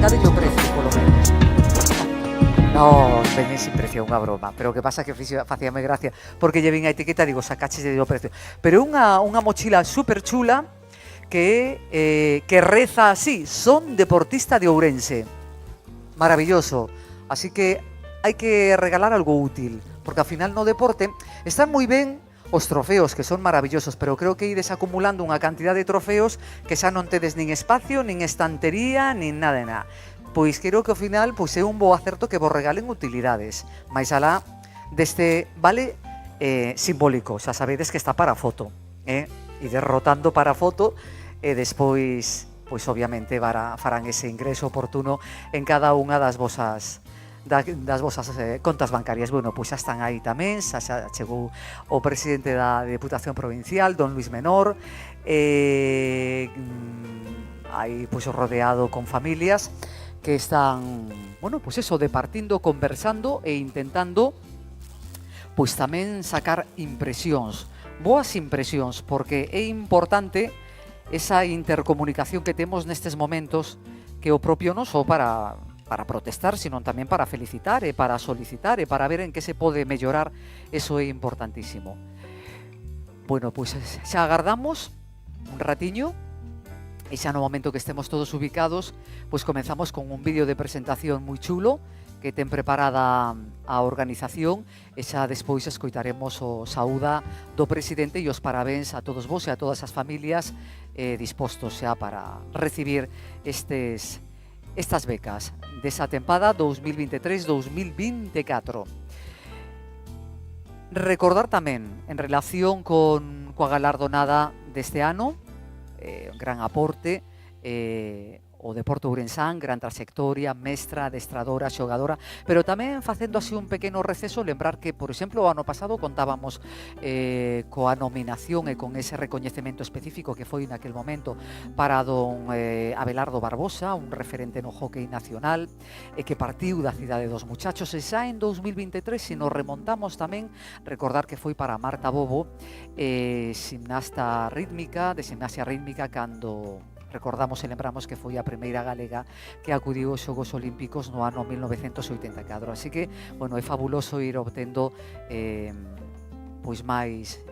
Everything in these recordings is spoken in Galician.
sacade o precio, polo menos. No, veñen sin precio, unha broma. Pero o que pasa é que facíame gracia, porque lle vin a etiqueta e digo, sacaches de o precio. Pero unha mochila super chula que reza así: son deportista de Ourense. Maravilloso. Así que hai que regalar algo útil, porque ao final no deporte están moi ben os trofeos, que son maravillosos, pero creo que ides acumulando unha cantidad de trofeos que xa non tedes nin espacio, nin estantería, nin nada de nada. Pois creo que ao final pois é un bo acerto que vos regalen utilidades. Mais alá deste vale simbólico, xa sabedes que está para foto, ides rotando para foto e despois pois obviamente farán ese ingreso oportuno en cada unha das vosas contas bancarias. Bueno, pois xa están aí tamén, xa chegou o presidente da Deputación Provincial, don Luis Menor, aí pois rodeado con familias que están, bueno, pois eso, departindo, conversando e intentando pois tamén sacar impresións, boas impresións, porque é importante esa intercomunicación que temos nestes momentos, que o propio non só para protestar, sino tamén para felicitar e para solicitar e para ver en que se pode mellorar. Eso é importantísimo. Bueno, pois xa agardamos un ratiño e xa no momento que estemos todos ubicados, pois comenzamos con un vídeo de presentación moi chulo que ten preparada a organización e xa despois escoitaremos o saúda do presidente e os parabéns a todos vos e a todas as familias dispostos xa para recibir estas becas desa tempada 2023-2024. Recordar tamén, en relación coa galardonada deste ano, gran aporte, o Deporte Ourensán, gran trayectoria, mestra, adestradora, xogadora, pero tamén facendo así un pequeno receso, lembrar que, por exemplo, o ano pasado contábamos coa nominación e con ese recoñecemento específico que foi naquel momento para don Abelardo Barbosa, un referente no hockey nacional, que partiu da Cidade dos Muchachos, e xa en 2023, se nos remontamos tamén, recordar que foi para Marta Bobo, gimnasia rítmica, cando recordamos e lembramos que foi a primeira galega que acudiu aos Xogos Olímpicos no ano 1984. Así que, bueno, é fabuloso ir obtendo pois máis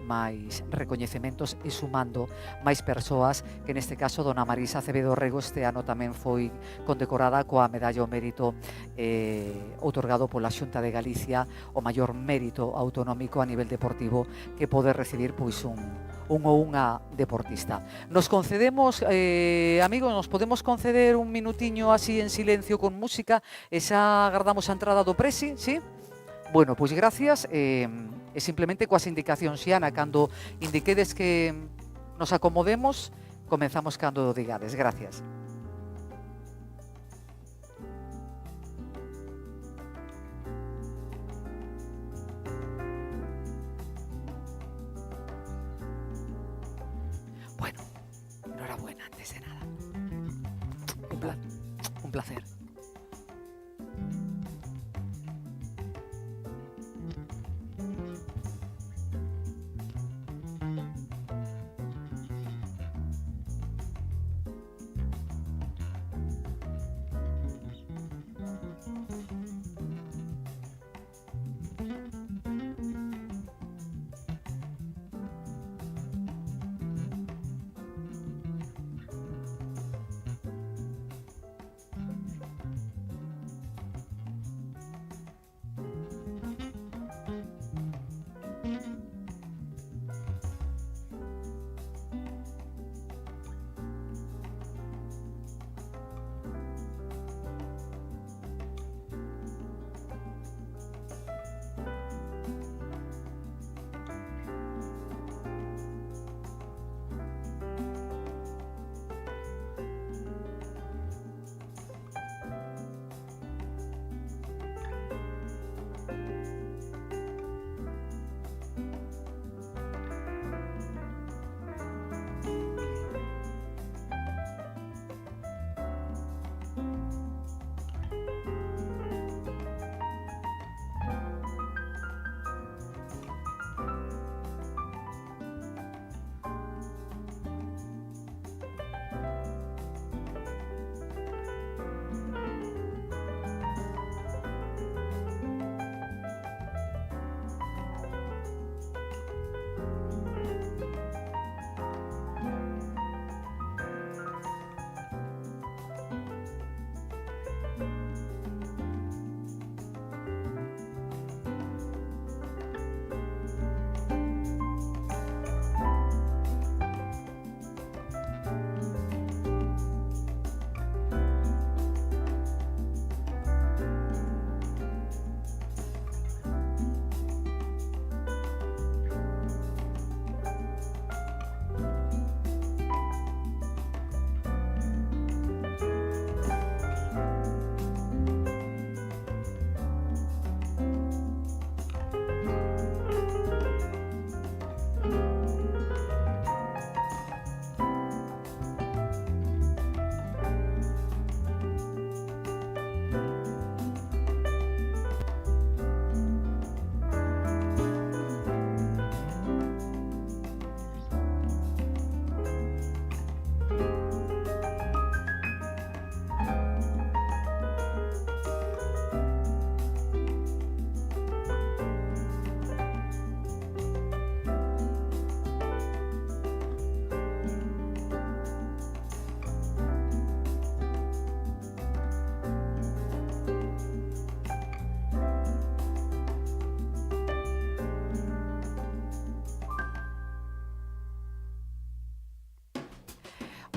recoñecementos e sumando máis persoas, que neste caso dona Marisa Acevedo Rego este ano tamén foi condecorada coa medalla ao mérito outorgado pola Xunta de Galicia, o maior mérito autonómico a nivel deportivo que pode recibir pois un ou unha deportista. Nos concedemos, amigos, nos podemos conceder un minutiño así en silencio con música e xa agardamos a entrada do presi, sí? Bueno, pois gracias, e simplemente coas indicacións, Xiana, cando indiquedes que nos acomodemos, comenzamos cando digades. Gracias. Bueno, enhorabuena, antes de nada. Un placer.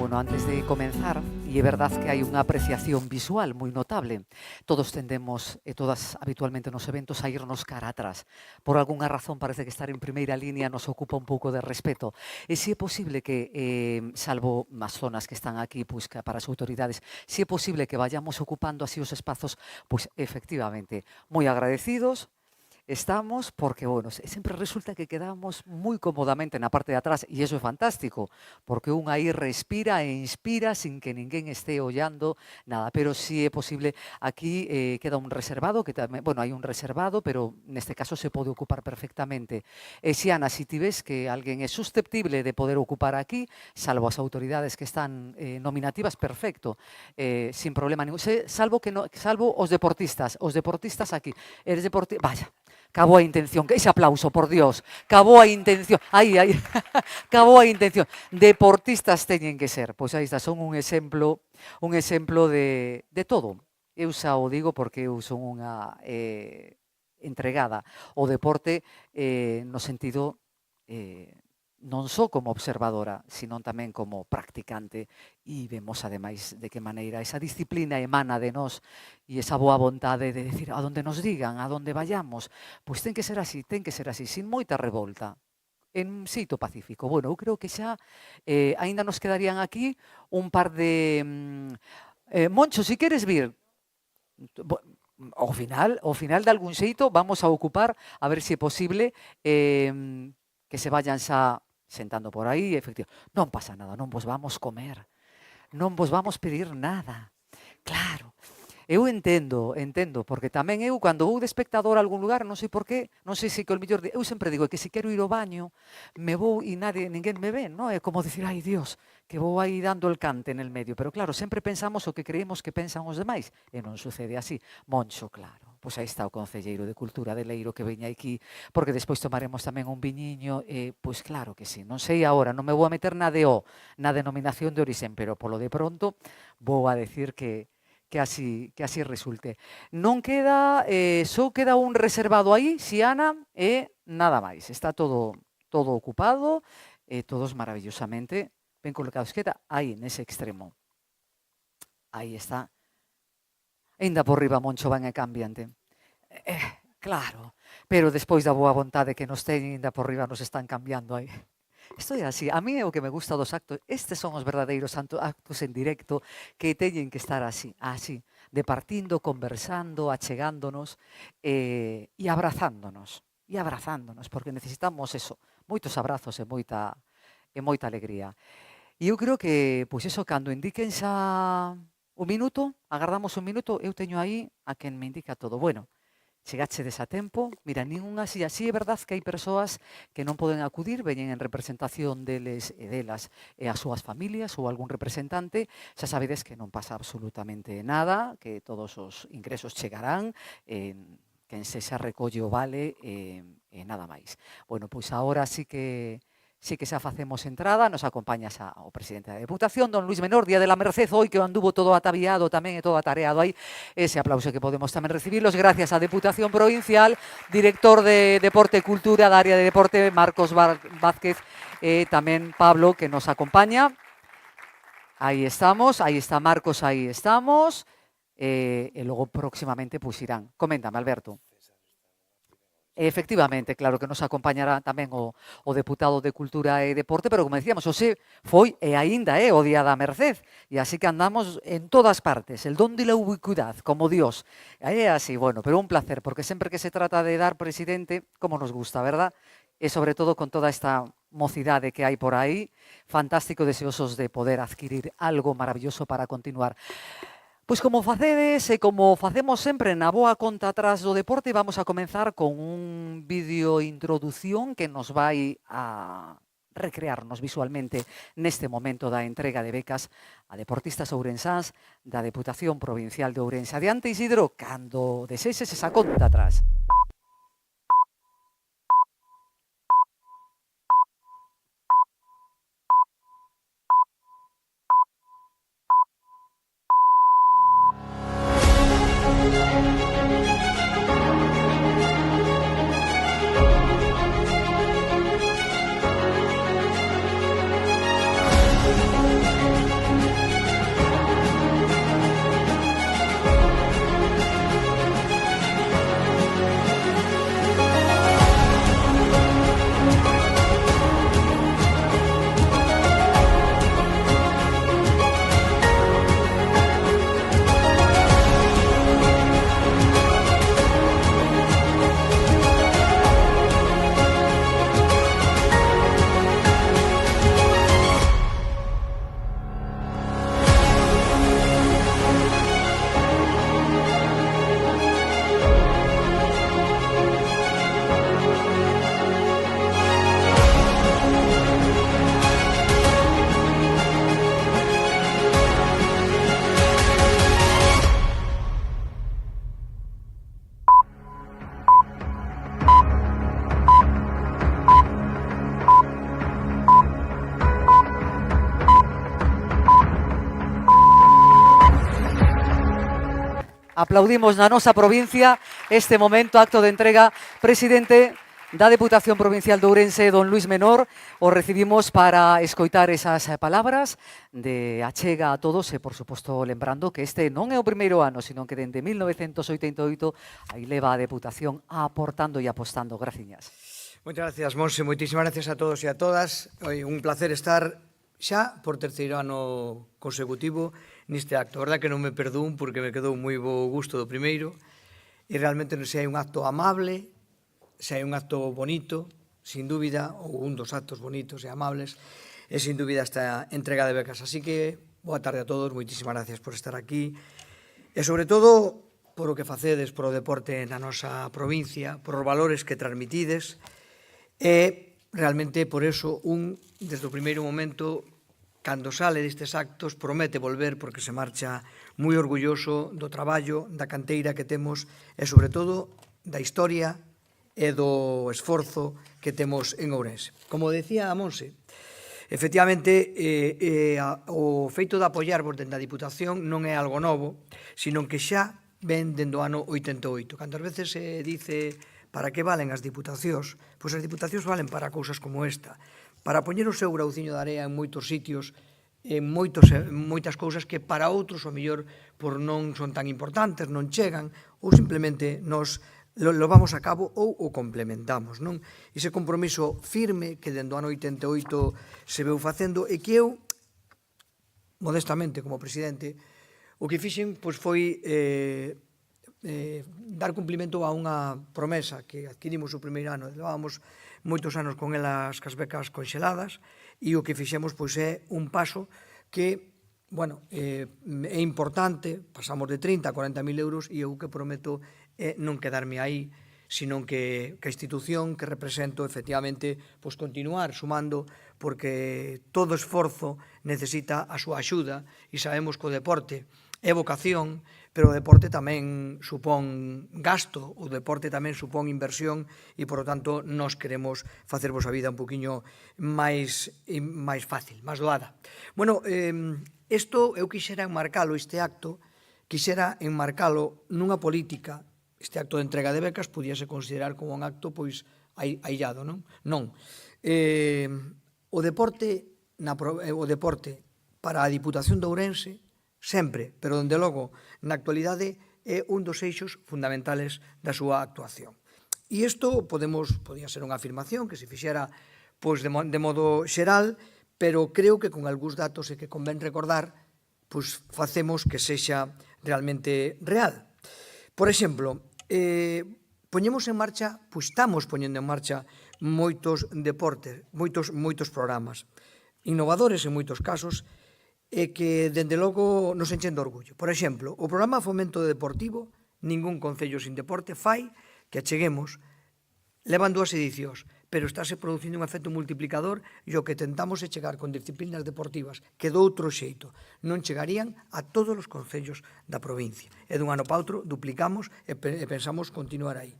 Bueno, antes de comenzar, y é verdad que hai unha apreciación visual moi notable, todos tendemos, e todas habitualmente nos eventos, a irnos cara atrás. Por algunha razón parece que estar en primeira línea nos ocupa un pouco de respeto. E se é posible que, salvo as zonas que están aquí, pois, para as autoridades, se é posible que vayamos ocupando así os espazos, pois efectivamente, moi agradecidos, estamos porque, bueno, sempre resulta que quedamos moi cómodamente na parte de atrás e iso é fantástico, porque un aí respira e inspira sin que ninguén este ollando nada, pero si é posible, aquí queda un reservado, que tamén, bueno, hai un reservado, pero neste caso se pode ocupar perfectamente. E Xiana, si ti ves que alguén é susceptible de poder ocupar aquí, salvo as autoridades que están nominativas, perfecto, sin problema ningún, salvo os deportistas aquí, eres deportista, vaya, acabou a intención, ese aplauso, por Dios, acabou a intención, aí, acabou a intención, deportistas teñen que ser, pois aí está, son un exemplo de todo. Eu xa o digo porque eu son unha entregada ao deporte no sentido non só como observadora, sino tamén como practicante, e vemos ademais de que maneira esa disciplina emana de nós e esa boa vontade de decir a donde nos digan, a donde vayamos, pois ten que ser así, sin moita revolta, en sitio pacífico. Bueno, eu creo que xa aínda nos quedarían aquí un par de... Moncho, si queres vir, ao final de algún xeito vamos a ocupar, a ver se é posible que se vayan xa sentando por aí, efectivo. Non pasa nada, non vos vamos comer, non vos vamos pedir nada. Claro, eu entendo, porque tamén eu, cando vou de espectador a algún lugar, non sei por qué, non sei se que o mellor, eu sempre digo que se quero ir ao baño, me vou e ninguén me ve, non? É como dicir, ai Dios, que vou aí dando el cante en el medio, pero claro, sempre pensamos o que creemos que pensan os demais, e non sucede así. Moncho, claro. Pois aí está o Concelleiro de Cultura de Leiro que veña aquí, porque despois tomaremos tamén un viñiño, pois claro que sí, non sei agora, non me vou a meter na denominación de orixen, pero polo de pronto vou a decir que así resulte. Non queda, só queda un reservado aí, Xiana, e nada máis, está todo ocupado, todos maravillosamente ben colocados, queda aí nese extremo. Aí está. Ainda por riba, Moncho, van e cambiante. Claro, pero despois da boa vontade que nos teñen, ainda por riba nos están cambiando aí. Isto é así, a mí é o que me gusta dos actos, estes son os verdadeiros actos en directo que teñen que estar así, departindo, conversando, achegándonos e abrazándonos, porque necesitamos eso, moitos abrazos e moita alegría. E eu creo que, pois eso, cando indiquen xa un minuto, agardamos un minuto, eu teño aí a quen me indica todo. Bueno, chegachedes a tempo, mira, ningunha así é verdad que hai persoas que non poden acudir, veñen en representación deles e delas e as súas familias ou algún representante, xa sabedes que non pasa absolutamente nada, que todos os ingresos chegarán, quen se xa recolle o vale e nada máis. Bueno, pois agora sí que xa facemos entrada, nos acompaña xa o presidente da Deputación, don Luis Menor, Día de la Merced, hoy que anduvo todo ataviado tamén e todo atareado aí, ese aplauso que podemos tamén recibirlos, gracias á Deputación Provincial, director de Deporte e Cultura da área de Deporte, Marcos Vázquez, e tamén Pablo, que nos acompaña. Aí estamos, aí está Marcos, aí estamos, e logo próximamente pois irán. Coméntame, Alberto. Efectivamente, claro que nos acompañará tamén o deputado de Cultura e Deporte, pero como decíamos, hoxe foi e aínda é o Día da Merced, e así que andamos en todas partes, el don de la ubicuidad, como Dios. É así, bueno, pero un placer, porque sempre que se trata de dar presidente, como nos gusta, verdad? E sobre todo con toda esta mocidade que hai por aí, fantástico, deseosos de poder adquirir algo maravilloso para continuar. Pois como facedes e como facemos sempre na boa conta atrás do deporte, vamos a comenzar con un vídeo introdución que nos vai a recrearnos visualmente neste momento da entrega de becas a deportistas ourensáns da Deputación Provincial de Ourense. Adiante, Isidro, cando desexes esa conta atrás. Aplaudimos na nosa provincia este momento, acto de entrega. Presidente da Deputación Provincial de Ourense, don Luís Menor, o recibimos para escoitar esas palabras de achega a todos e, por suposto, lembrando que este non é o primeiro ano, sino que dende 1988 aí leva a Deputación aportando e apostando. Graciñas. Moitas gracias, Monse. Moitísimas gracias a todos e a todas. Un placer estar xa por terceiro ano consecutivo neste acto. A verdad que non me perdón porque me quedou moi bo gusto do primeiro e realmente non sei un acto amable, se hai un acto bonito, sin dúbida, ou un dos actos bonitos e amables, e sin dúbida esta entrega de becas. Así que, boa tarde a todos, moitísimas gracias por estar aquí, e sobre todo, por o que facedes por o deporte na nosa provincia, por os valores que transmitides, e realmente por eso desde o primeiro momento, cando sale destes actos, promete volver porque se marcha moi orgulloso do traballo, da canteira que temos e, sobre todo, da historia e do esforzo que temos en Ourense. Como decía a Monse, efectivamente, o feito de apoiarvos dende a Diputación non é algo novo, sino que xa ven dende o ano 88. Cantas veces se dice para que valen as diputacións, pois as diputacións valen para cousas como esta, para poñer o seu grauciño de area en moitos sitios, en moitas cousas que para outros, o mellor, por non son tan importantes, non chegan, ou simplemente nos lo vamos a cabo ou o complementamos, non? Ese compromiso firme que dende o ano 88 se veu facendo e que eu, modestamente, como presidente, o que fixen pois foi dar cumplimento a unha promesa que adquirimos o primeiro ano. Levábamos moitos anos con elas cas becas conxeladas e o que fixemos pois é un paso que é importante, pasamos de 30 a 40.000 euros e eu que prometo é non quedarme aí, sino que a institución que represento efectivamente pois continuar sumando porque todo esforzo necesita a súa axuda e sabemos que o deporte é vocación, pero o deporte tamén supón gasto, o deporte tamén supón inversión e, por lo tanto, nós queremos facervos a vida un poquinho máis fácil, máis doada. Bueno, isto eu quixera enmarcalo, este acto, quixera enmarcalo nunha política. Este acto de entrega de becas podíase considerar como un acto pois aillado, non? Non. O deporte para a Diputación de Ourense sempre, pero dende logo na actualidade é un dos eixos fundamentales da súa actuación. E isto podía ser unha afirmación que se fixera pois de modo xeral, pero creo que con algúns datos e que convén recordar, pois facemos que sexa realmente real. Por exemplo, poñemos en marcha, pois estamos poñendo en marcha moitos deportes, moitos programas innovadores en moitos casos e que, dende logo, nos enchen de orgullo. Por exemplo, o programa Fomento Deportivo, ningún concello sin deporte, fai que acheguemos, levan 2 edicións, pero estáse producindo un efecto multiplicador e o que tentamos é chegar con disciplinas deportivas que do outro xeito non chegarían a todos os concellos da provincia. E dun ano para outro duplicamos e pensamos continuar aí.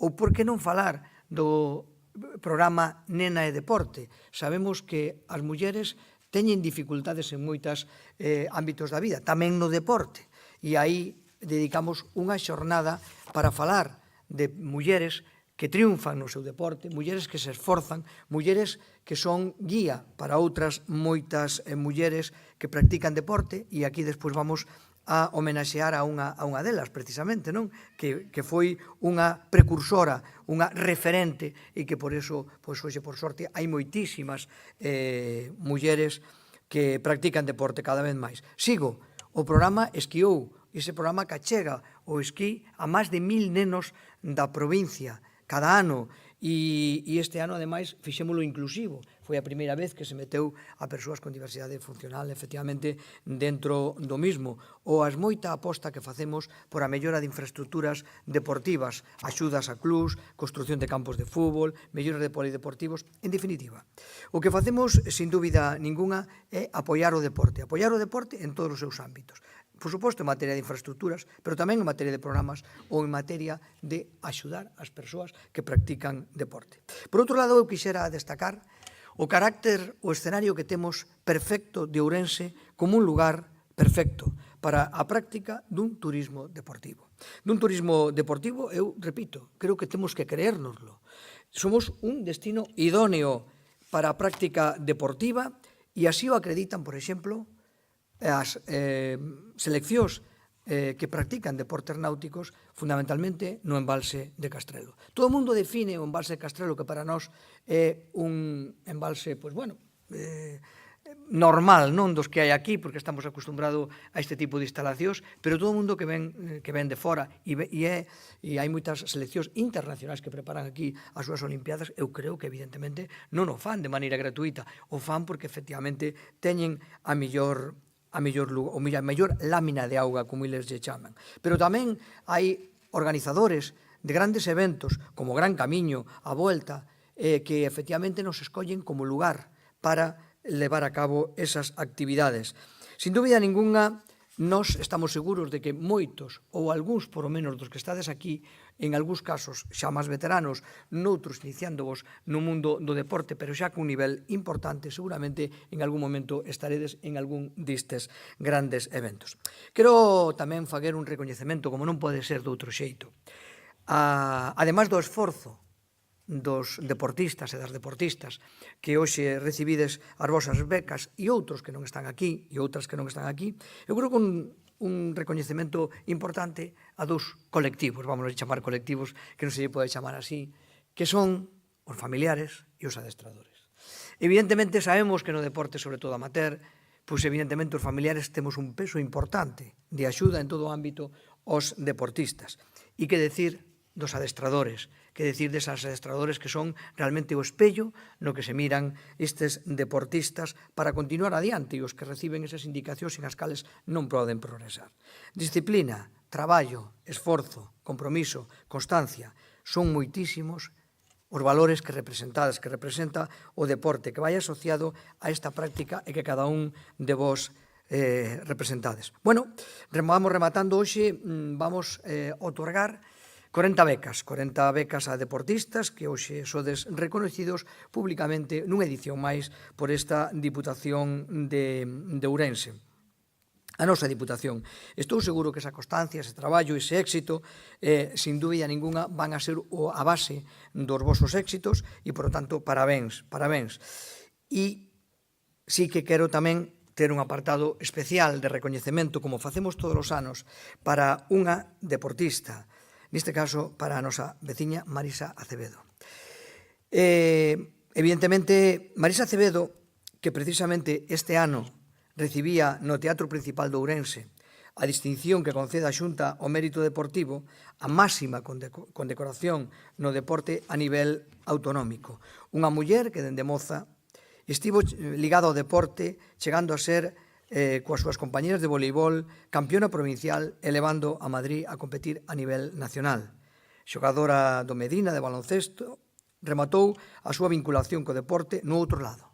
Ou por que non falar do programa Nena e Deporte? Sabemos que as mulleres teñen dificultades en moitos ámbitos da vida, tamén no deporte, e aí dedicamos unha xornada para falar de mulleres que triunfan no seu deporte, mulleres que se esforzan, mulleres que son guía para outras moitas mulleres que practican deporte, e aquí despois vamos a homenaxear a unha delas, precisamente, non? Que foi unha precursora, unha referente, e que por eso, pois hoxe, por sorte, hai moitísimas mulleres que practican deporte cada vez máis. Sigo, o programa Esquiou, ese programa que achega o esquí a máis de 1.000 nenos da provincia cada ano, e este ano, ademais, fixémolo inclusivo. Foi a primeira vez que se meteu a persoas con diversidade funcional, efectivamente, dentro do mismo. Ou as moita aposta que facemos por a mellora de infraestructuras deportivas, axudas a clubs, construción de campos de fútbol, melloras de polideportivos, en definitiva. O que facemos, sin dúbida ninguna, é apoiar o deporte en todos os seus ámbitos. Por suposto, en materia de infraestructuras, pero tamén en materia de programas ou en materia de axudar as persoas que practican deporte. Por outro lado, eu quixera destacar o carácter, o escenario que temos perfecto de Ourense como un lugar perfecto para a práctica dun turismo deportivo. Dun turismo deportivo, eu repito, creo que temos que creérnoslo. Somos un destino idóneo para a práctica deportiva e así o acreditan, por exemplo, as seleccións que practican deportes náuticos fundamentalmente no embalse de Castrelo. Todo o mundo define o embalse de Castrelo, que para nós é un embalse, pois bueno, normal, non dos que hai aquí, porque estamos acostumbrados a este tipo de instalacións, pero todo o mundo que ven de fora e hai moitas seleccións internacionais que preparan aquí as súas Olimpiadas, eu creo que evidentemente non o fan de maneira gratuita, o fan porque efectivamente teñen a mellor lámina de auga, como eles lle chaman. Pero tamén hai organizadores de grandes eventos, como Gran Camiño, a Volta, que efectivamente nos escollen como lugar para levar a cabo esas actividades. Sin dúbida ninguna, nós estamos seguros de que moitos, ou algúns, por o menos, dos que estades aquí, en algúns casos xa máis veteranos, noutros iniciándovos no mundo do deporte, pero xa cun nivel importante, seguramente en algún momento estaredes en algún destes grandes eventos. Quero tamén facer un recoñecemento, como non pode ser de outro xeito. Ademais do esforzo dos deportistas e das deportistas que hoxe recibides as vosas becas e outros que non están aquí e outras que non están aquí, eu creo que un recoñecemento importante a dous colectivos, vamos a chamar colectivos, que non se lle pode chamar así, que son os familiares e os adestradores. Evidentemente sabemos que no deporte, sobre todo amateur, pois evidentemente os familiares temos un peso importante de axuda en todo o ámbito aos deportistas. E que decir dos adestradores, que decir desas adestradores que son realmente o espello no que se miran estes deportistas para continuar adiante e os que reciben esas indicacións en as cales non poden progresar. Disciplina, traballo, esforzo, compromiso, constancia, son moitísimos os valores que representa o deporte que vai asociado a esta práctica e que cada un de vos representades. Bueno, vamos rematando hoxe, vamos a otorgar 40 becas a deportistas que hoxe sodes reconocidos públicamente nunha edición máis por esta Diputación de Ourense. A nosa Diputación. Estou seguro que esa constancia, ese traballo, ese éxito, sin dúbida ninguna, van a ser a base dos vosos éxitos e, por lo tanto, parabéns. E sí que quero tamén ter un apartado especial de recoñecemento, como facemos todos os anos, para unha deportista, neste caso para a nosa veciña Marisa Acevedo. Evidentemente, Marisa Acevedo, que precisamente este ano recibía no Teatro Principal de Ourense a distinción que concede a Xunta ao mérito deportivo, a máxima condecoración no deporte a nivel autonómico. Unha muller que dende moza estivo ligada ao deporte, chegando a ser coas súas compañeras de voleibol, campeona provincial, elevando a Madrid a competir a nivel nacional. Xogadora do Medina de baloncesto, rematou a súa vinculación co deporte no outro lado,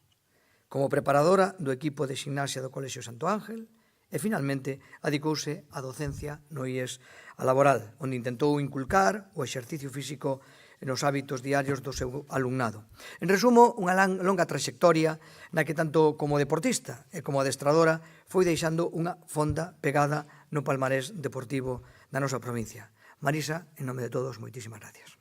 como preparadora do equipo de ximnasia do Colexio Santo Ángel e, finalmente, adicouse á docencia no IES a laboral, onde intentou inculcar o exercicio físico nos hábitos diarios do seu alumnado. En resumo, unha longa traxectoria na que tanto como deportista e como adestradora foi deixando unha fonda pegada no palmarés deportivo da nosa provincia. Marisa, en nome de todos, moitísimas gracias.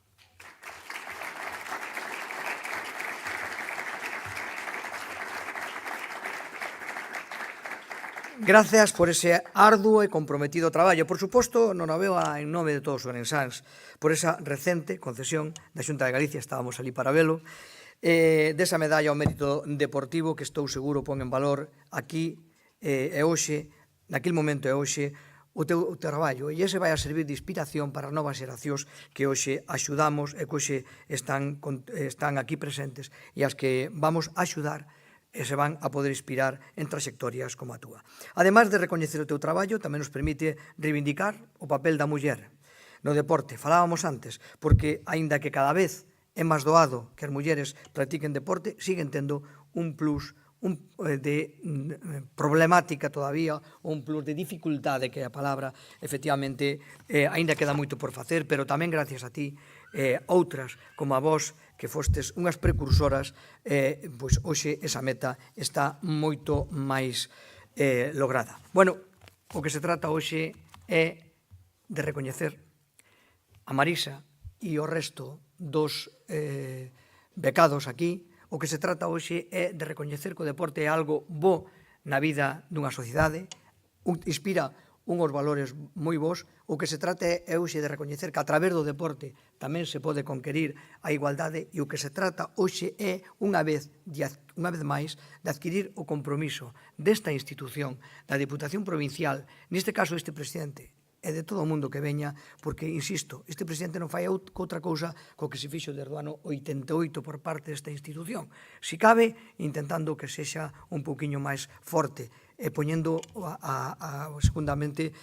Gracias por ese arduo e comprometido traballo. Por suposto, non o veo en nome de todos os orensáns, por esa recente concesión da Xunta de Galicia, estábamos ali para velo, desa medalla ao mérito deportivo que estou seguro pon en valor aquí e hoxe, naquele momento e hoxe, o teu traballo. E ese vai a servir de inspiración para novas xeracións que hoxe axudamos e que hoxe están aquí presentes e as que vamos a axudar e se van a poder inspirar en traxectorias como a túa. Ademais de recoñecer o teu traballo, tamén nos permite reivindicar o papel da muller no deporte. Falábamos antes, porque, aínda que cada vez é máis doado que as mulleres practiquen deporte, siguen tendo un plus de problemática todavía, ou un plus de dificultade, que é a palabra, efectivamente, aínda queda moito por facer, pero tamén gracias a ti, outras como a vos, que fostes unhas precursoras, pois hoxe esa meta está moito máis lograda. Bueno, o que se trata hoxe é de recoñecer a Marisa e o resto dos becados aquí. O que se trata hoxe é de recoñecer que o deporte é algo bo na vida dunha sociedade, inspira unhos valores moi bons. O que se trata é hoxe de recoñecer que a través do deporte tamén se pode conquerir a igualdade, e o que se trata hoxe é unha vez máis de adquirir o compromiso desta institución, da Deputación Provincial, neste caso este presidente, e de todo o mundo que veña, porque, insisto, este presidente non fai outra cousa co que se fixo desde o ano 88 por parte desta institución. Si cabe, intentando que sexa un pouquiño máis forte, e poñendo, segundamente,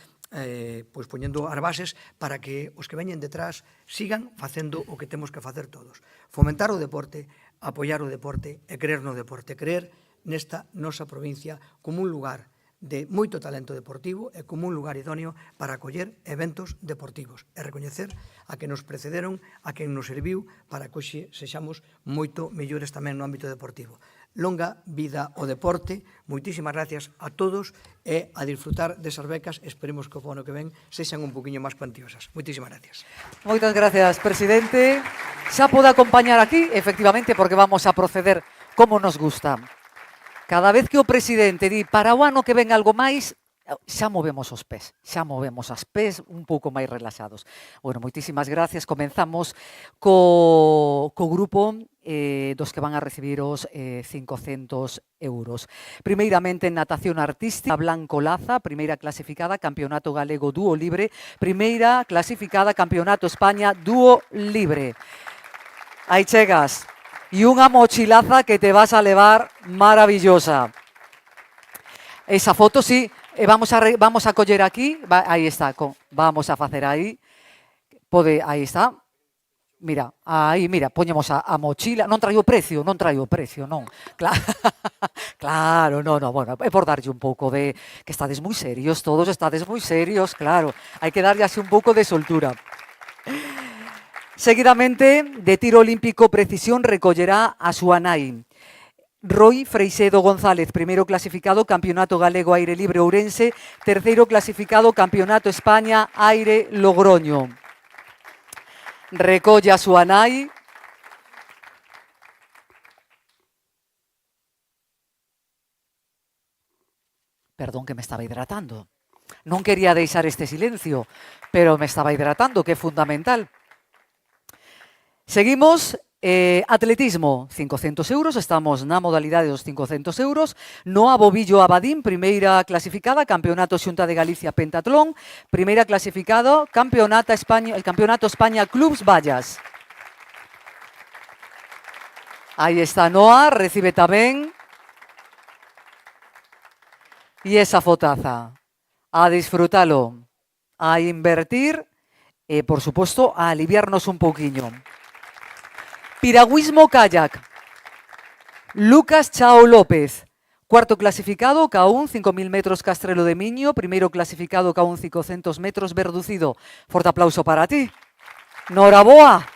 poñendo as bases para que os que veñen detrás sigan facendo o que temos que facer todos. Fomentar o deporte, apoiar o deporte e creer no deporte, creer nesta nosa provincia como un lugar de moito talento deportivo e como un lugar idóneo para acoller eventos deportivos e recoñecer a que nos precederon, a quen nos serviu para que hoxe sexamos moito mellores tamén no ámbito deportivo. Longa vida ao deporte, moitísimas gracias a todos e a disfrutar desas becas. Esperemos que o ano que ven sexan un poquinho máis cuantiosas. Moitísimas gracias. Moitas gracias, presidente. Xa pode acompañar aquí, efectivamente, porque vamos a proceder como nos gusta. Cada vez que o presidente di para o ano que ven algo máis, xa movemos os pés, xa movemos as pés un pouco máis relaxados. Bueno, moitísimas gracias. Comenzamos co grupo dos que van a recibir os 500 euros. Primeiramente, en natación artística, Blanco Laza, primeira clasificada, Campeonato Galego Dúo Libre, primeira clasificada, Campeonato España Dúo Libre. Aí chegas. E unha mochilaza que te vas a levar maravillosa. Esa foto, sí, vamos a coller aquí, aí está, vamos a facer aí, aí está, mira, aí, mira, poñemos a mochila, non traio precio, non. Claro, no, bueno, é por darlle un pouco de, que estades moi serios, todos estades moi serios, claro, hai que darlle así un pouco de soltura. Seguidamente, de tiro olímpico precisión, recollerá a súa nai. Roy Freixedo González, primeiro clasificado, Campeonato Galego Aire Libre Ourense, terceiro clasificado, Campeonato España Aire Logroño. Recolle a súa nai. Perdón, que me estaba hidratando. Non quería deixar este silencio, pero me estaba hidratando, que é fundamental. Seguimos, atletismo, 500 euros, estamos na modalidade dos 500 euros. Noa Bobillo Abadín, primeira clasificada, Campeonato Xunta de Galicia Pentatlón, primeira clasificado, Campeonato España Clubs Vallas. Aí está Noa, recibe tamén. E esa fotaza, a disfrutalo, a invertir e, por suposto, a aliviarnos un pouquiño. Piragüismo kayak, Lucas Chao López, cuarto clasificado, K1, 5.000 metros Castrelo de Miño, primeiro clasificado, K1, 500 metros Verducido. Forte aplauso para ti. Noraboa.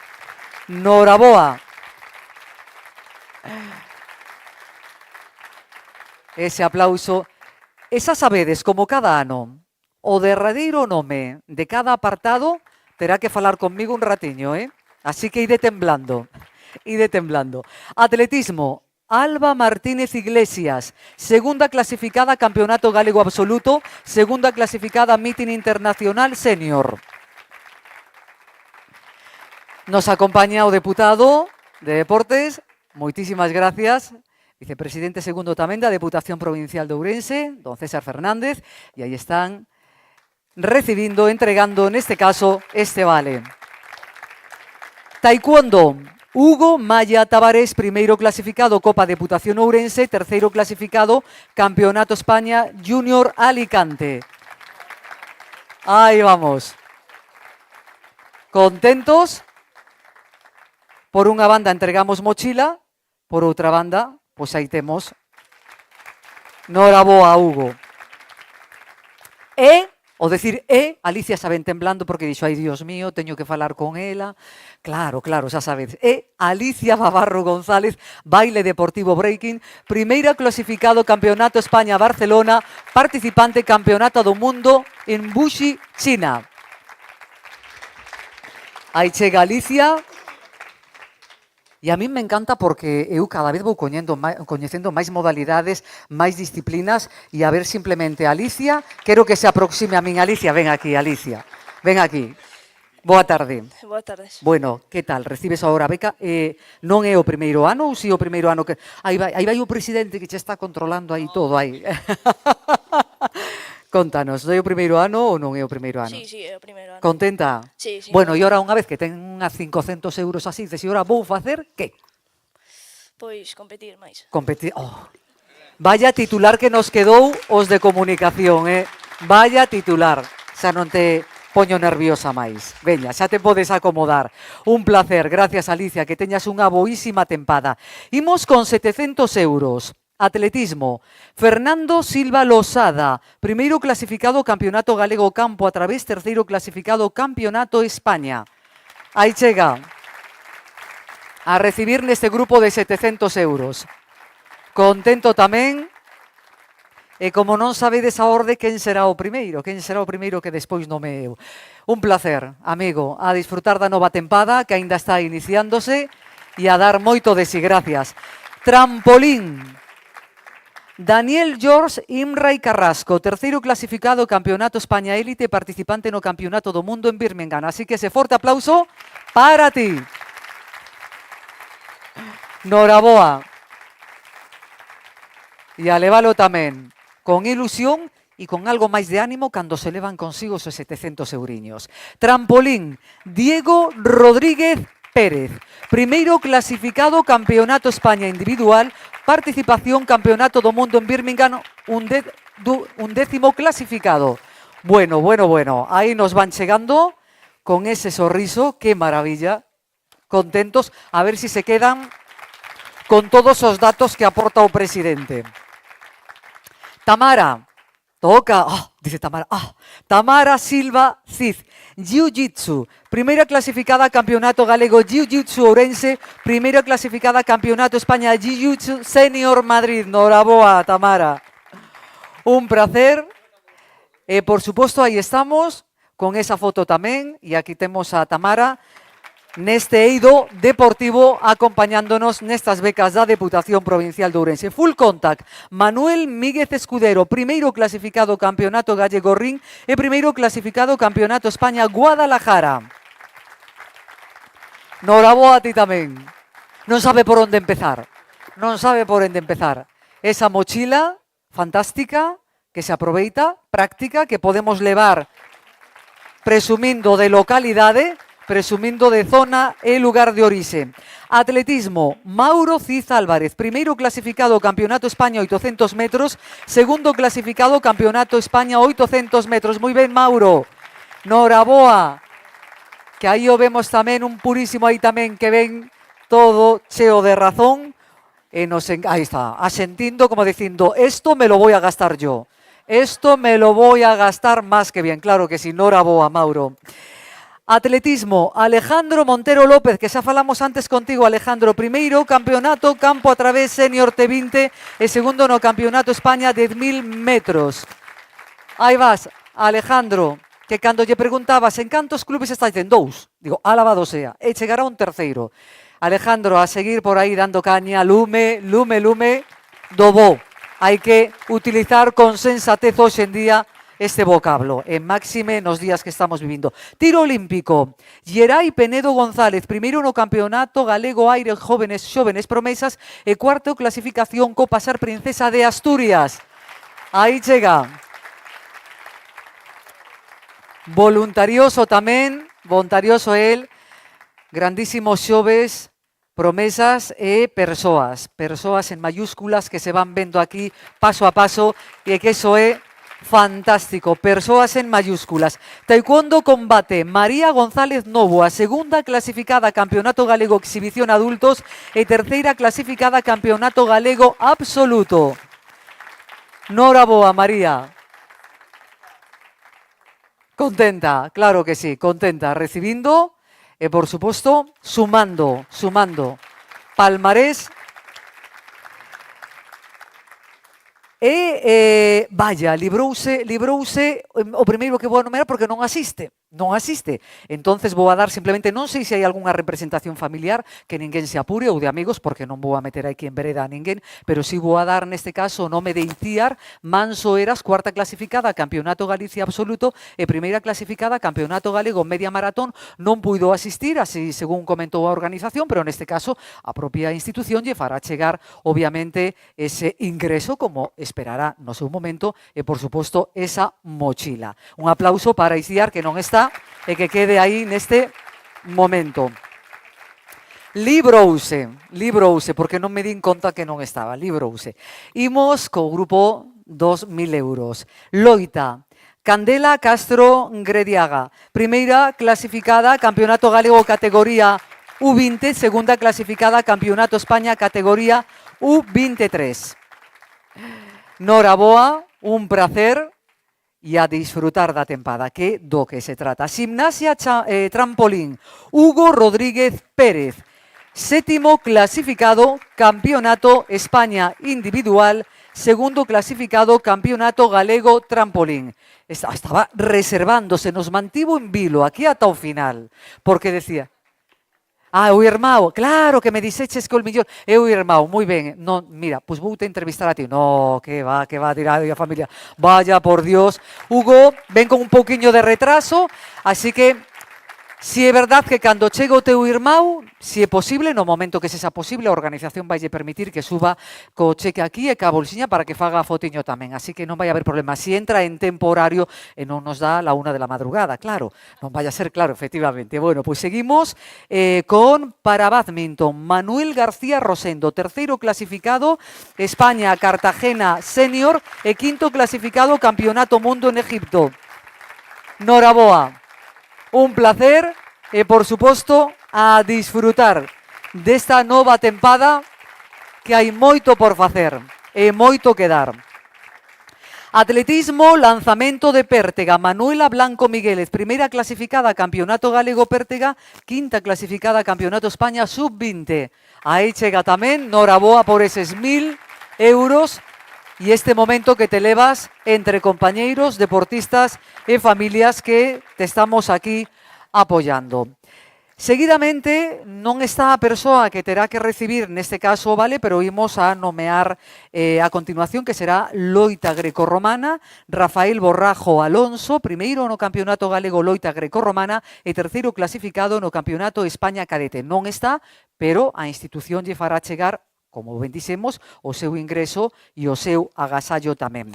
Ese aplauso. Esa sabedes, como cada ano, o derradeiro nome de cada apartado terá que falar conmigo un ratiño, Así que ide temblando. Atletismo, Alba Martínez Iglesias, segunda clasificada, Campeonato Galego Absoluto, segunda clasificada, Meeting Internacional Senior. Nos acompaña o deputado de Deportes, moitísimas gracias, vicepresidente segundo tamén da Deputación Provincial de Ourense, don César Fernández, e aí están recibindo, entregando, neste caso, este vale. Taekwondo, Hugo Maya Tavares, primeiro clasificado, Copa Deputación Ourense, terceiro clasificado, Campeonato España Junior Alicante. Aí vamos. Contentos? Por unha banda entregamos mochila, por outra banda, pois aí temos. Noraboa, Hugo. E O decir Alicia xa ven temblando porque dixo, ai, Dios mío, teño que falar con ela. Claro, xa sabedes. Alicia Babarro González, baile deportivo breaking, primeira clasificado Campeonato España Barcelona, participante Campeonato do Mundo en Wuxi, China. Aí chega Alicia. E a mí me encanta porque eu cada vez vou coñecendo máis modalidades, máis disciplinas e a ver simplemente Alicia, quero que se aproxime a min. Alicia, ven aquí, Alicia. Ven aquí. Boa tarde. Boas tardes. Bueno, que tal? Recibes agora a beca. Non é o primeiro ano ou si o primeiro ano que... Aí vai o presidente que che está controlando aí todo aí. Contanos, é o primeiro ano ou non é o primeiro ano? Sí, é o primeiro ano. Contenta? Sí. Bueno, e ora unha vez que ten unhas 500 euros así, dices, e ora vou facer que? Pois competir máis. Competir. Vaya titular que nos quedou os de comunicación, Vaya titular. Xa non te poño nerviosa máis. Veña, xa te podes acomodar. Un placer, gracias Alicia, que teñas unha boísima tempada. Imos con 700 euros. Atletismo. Fernando Silva Losada, primeiro clasificado Campeonato Galego Campo a través, terceiro clasificado Campeonato España. Aí chega a recibir neste grupo de 700 euros. Contento tamén. E como non sabedes a orde, quen será o primeiro? Quen será o primeiro que despois nome eu? Un placer, amigo, a disfrutar da nova tempada que aínda está iniciándose e a dar moito de si, gracias. Trampolín. Daniel George Imrai Carrasco, terceiro clasificado Campeonato España Élite, participante no Campeonato do Mundo en Birmingham. Así que ese forte aplauso para ti. Noraboa. E a levalo tamén con ilusión e con algo máis de ánimo cando se levan consigo os 700 euriños. Trampolín, Diego Rodríguez Pérez, primeiro clasificado Campeonato España Individual, participación Campeonato do Mundo en Birmingham, un décimo clasificado. Bueno, aí nos van chegando con ese sorriso, qué maravilla, contentos, a ver si se quedan con todos os datos que aporta o presidente. Tamara, toca, dice Tamara, Tamara Silva Cid, Jiu-Jitsu, primeira clasificada Campeonato Galego Jiu-Jitsu Ourense, primeira clasificada Campeonato España Jiu-Jitsu Senior Madrid. Noraboa, Tamara. Un placer. E, por suposto, aí estamos, con esa foto tamén, e aquí temos a Tamara, neste eido deportivo acompañándonos nestas becas da Deputación Provincial de Ourense. Full Contact, Manuel Míguez Escudero, primeiro clasificado Campeonato Gallego Ring e primeiro clasificado Campeonato España Guadalajara. Noraboa a ti tamén. Non sabe por onde empezar. Esa mochila fantástica que se aproveita, práctica, que podemos levar presumindo de localidade, presumindo de zona e lugar de orixe. Atletismo, Mauro Cid Álvarez, primeiro clasificado Campeonato España 800 metros, segundo clasificado Campeonato España 800 metros. Moi ben, Mauro. Noraboa. Que aí o vemos tamén un purísimo aí tamén que ven todo cheo de razón. E aí está, asentindo como dicindo, esto me lo voy a gastar yo. Esto me lo voy a gastar más que bien. Claro que sí, noraboa, Mauro. Atletismo, Alejandro Montero López, que xa falamos antes contigo, Alejandro. Primeiro, Campeonato Campo a través Senior T20 e segundo no Campeonato España 10.000 metros. Aí vas, Alejandro, que cando lle preguntabas en cantos clubes estás, en 2. Digo, alabado sea, e chegará un terceiro. Alejandro, a seguir por aí dando caña, lume do bo. Hai que utilizar con sensatez hoxe en día este vocablo, en máxime nos días que estamos vivindo. Tiro olímpico, Gerai Penedo González, primeiro no Campeonato Galego Aire Jóvenes Promesas e cuarto clasificación Copa Ser Princesa de Asturias. Aí chega. Voluntarioso tamén, voluntarioso el, grandísimos xoves, promesas e persoas en mayúsculas que se van vendo aquí paso a paso e que eso é fantástico, persoas en mayúsculas. Taekwondo combate, María González Novo, a segunda clasificada Campeonato Galego Exhibición Adultos e terceira clasificada Campeonato Galego Absoluto. Noraboa, María. Contenta, claro que sí, contenta, recibindo e, por suposto, sumando palmarés. E, vaya, librouse o primeiro que vou anomear porque non asiste. Entonces vou a dar simplemente, non sei se hai algunha representación familiar, que ninguén se apure, ou de amigos, porque non vou a meter aquí en vereda a ninguén, pero sí vou a dar neste caso o nome de Iciar Manso Eras, cuarta clasificada a Campeonato Galicia Absoluto e primeira clasificada a Campeonato Galego Media Maratón. Non puido asistir, así según comentou a organización, pero neste caso a propia institución lle fará chegar, obviamente, ese ingreso como esperará no seu momento e, por suposto, esa mochila. Un aplauso para Iciar, que non está e que quede aí neste momento. Librouse, porque non me din conta que non estaba, librouse. Imos co grupo 2.000 euros. Loita, Candela Castro Grediaga, primeira clasificada, Campeonato Galego categoría U20, segunda clasificada, Campeonato España categoría U23. Noraboa, un placer e a disfrutar da tempada, que do que se trata. Gimnasia Trampolín, Hugo Rodríguez Pérez, sétimo clasificado, Campeonato España individual, segundo clasificado, Campeonato Galego Trampolín. Estaba reservándose, nos mantivo en vilo aquí ata o final, porque decía... o irmão, claro que me dixeches que o millón. O irmão, moi ben. Non, mira, pois vou te entrevistar a ti. No, que va, dirá a familia. Vaya, por Dios. Hugo, ven con un pouquiño de retraso, así que si é verdad que cando chega o teu irmão, si é posible, no momento que sexa posible, a organización vai permitir que suba co cheque aquí e ca bolsiña para que faga a fotiño tamén. Así que non vai haber problema. Si entra en tempo horario e non nos dá la 1 de la madrugada, claro. Non vai a ser claro, efectivamente. Bueno, pois seguimos con para badminton. Manuel García Rosendo, terceiro clasificado, España, Cartagena, senior e quinto clasificado, Campeonato Mundo en Egipto. Noraboa. Un placer e, por suposto, a disfrutar desta nova tempada que hai moito por facer e moito que dar. Atletismo, lanzamento de Pértega, Manuela Blanco Migueles, primeira clasificada Campeonato Galego Pértega, quinta clasificada Campeonato España Sub-20. Aí chega tamén, noraboa por eses 1.000 euros e este momento que te levas entre compañeiros, deportistas e familias que te estamos aquí apoyando. Seguidamente, non está a persoa que terá que recibir neste caso, vale, pero imos a nomear a continuación, que será loita grecorromana, Rafael Borrajo Alonso, primeiro no Campeonato Galego loita grecorromana e terceiro clasificado no Campeonato España cadete. Non está, pero a institución lle fará chegar, como ben dixemos, o seu ingreso e o seu agasallo tamén.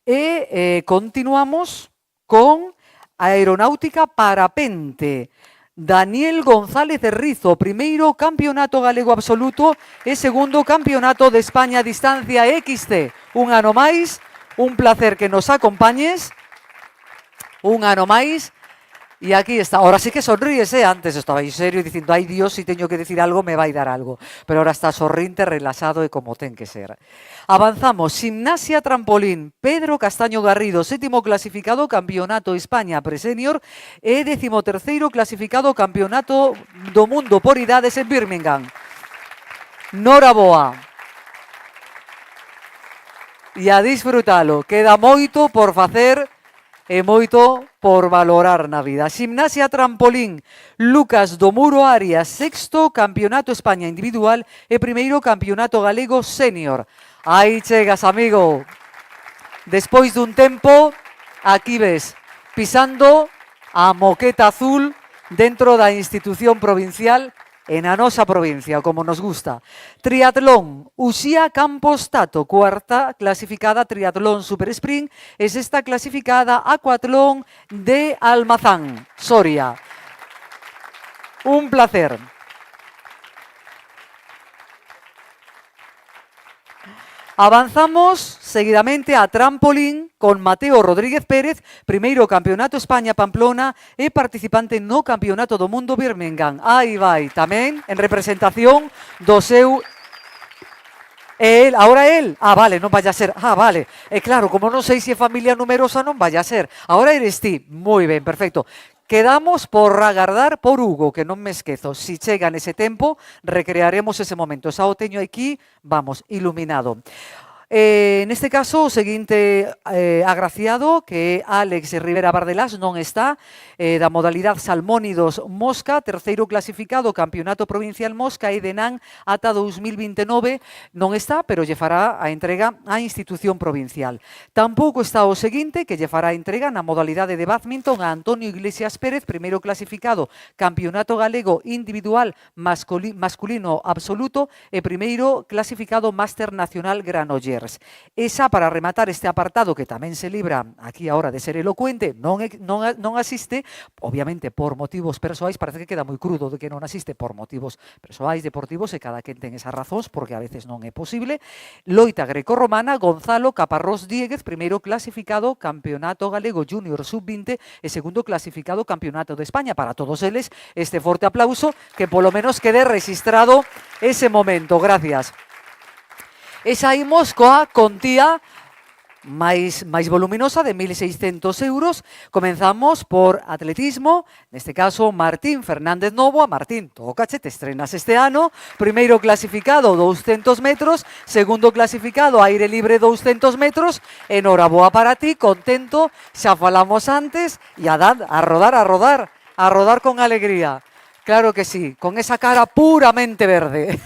E continuamos con aeronáutica parapente. Daniel González de Rizo, primeiro Campeonato Galego Absoluto e segundo Campeonato de España a distancia XC. Un ano máis, un placer que nos acompañes, un ano máis. E aquí está, ahora sí que sonríes, antes estaba aí serio dicindo, ai Dios, si teño que decir algo me vai dar algo, pero ahora está sorrinte, relaxado e como ten que ser. Avanzamos, Gimnasia Trampolín, Pedro Castaño Garrido, sétimo clasificado Campeonato España Presenior e 13º clasificado Campeonato do Mundo por idades en Birmingham. Noraboa. E a disfrutalo, queda moito por facer e moito por valorar na vida. Gimnasia Trampolín, Lucas do Muro Arias, sexto Campeonato España individual e primeiro Campeonato Galego senior. Aí chegas, amigo. Despois dun tempo, aquí ves, pisando a moqueta azul dentro da institución provincial en a nosa provincia, como nos gusta. Triatlón, Uxía Campos Tato, cuarta clasificada Triatlón Super Sprint e sexta clasificada Aquatlón de Almazán, Soria. Un placer. Avanzamos seguidamente a trampolín con Mateo Rodríguez Pérez, primeiro Campeonato España Pamplona e participante no Campeonato do Mundo Birmingham. Aí vai tamén en representación do seu Él, ahora él. Ah, vale, non vaya a ser. Ah, vale. Claro, como non sei se é familia numerosa, non vaya a ser. Ahora eres ti. Moi ben, perfecto. Quedamos por agardar por Hugo, que non me esquezo. Si chega nese tempo, recrearemos ese momento. Xa o teño aquí, vamos, iluminado. Neste caso, o seguinte agraciado, que Álex Rivera Bardelás, non está, da modalidade Salmónidos Mosca, terceiro clasificado, Campeonato Provincial Mosca e Denan ata 2029, non está, pero lle fará a entrega á institución provincial. Tampouco está o seguinte, que lle fará a entrega na modalidade de badminton a Antonio Iglesias Pérez, primeiro clasificado, Campeonato Galego Individual Masculino Absoluto e primeiro clasificado Máster Nacional Granollers. E xa para rematar este apartado, que tamén se libra aquí a hora de ser elocuente, non asiste, obviamente por motivos persoais, parece que queda moi crudo de que non asiste por motivos persoais, deportivos, e cada quen ten esas razóns, porque a veces non é posible. Loita grecorromana, Gonzalo Caparrós Dieguez, primeiro clasificado Campeonato Galego Júnior Sub-20 e segundo clasificado Campeonato de España. Para todos eles, este forte aplauso, que polo menos quede registrado ese momento. Gracias. E saímos coa contía máis voluminosa de 1.600 euros. Comenzamos por atletismo, neste caso Martín Fernández Novoa. Martín, tócache, te estrenas este ano. Primeiro clasificado 200 metros, segundo clasificado aire libre 200 metros. Enhoraboa para ti, contento, xa falamos antes, e a rodar con alegría. Claro que sí, con esa cara puramente verde.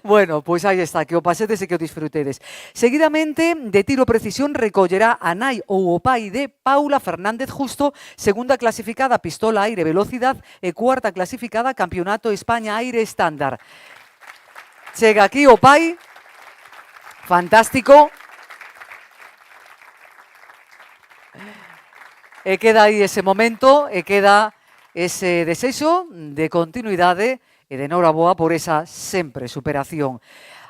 Bueno, pois aí está, que o pasedes e que o disfrutedes. Seguidamente, de tiro precisión, recollerá a nai ou o pai de Paula Fernández Justo, segunda clasificada pistola aire velocidade e cuarta clasificada Campeonato España aire estándar. Chega aquí o pai, fantástico. E queda aí ese momento, e queda ese desexo de continuidade e de enhoraboa por esa sempre superación.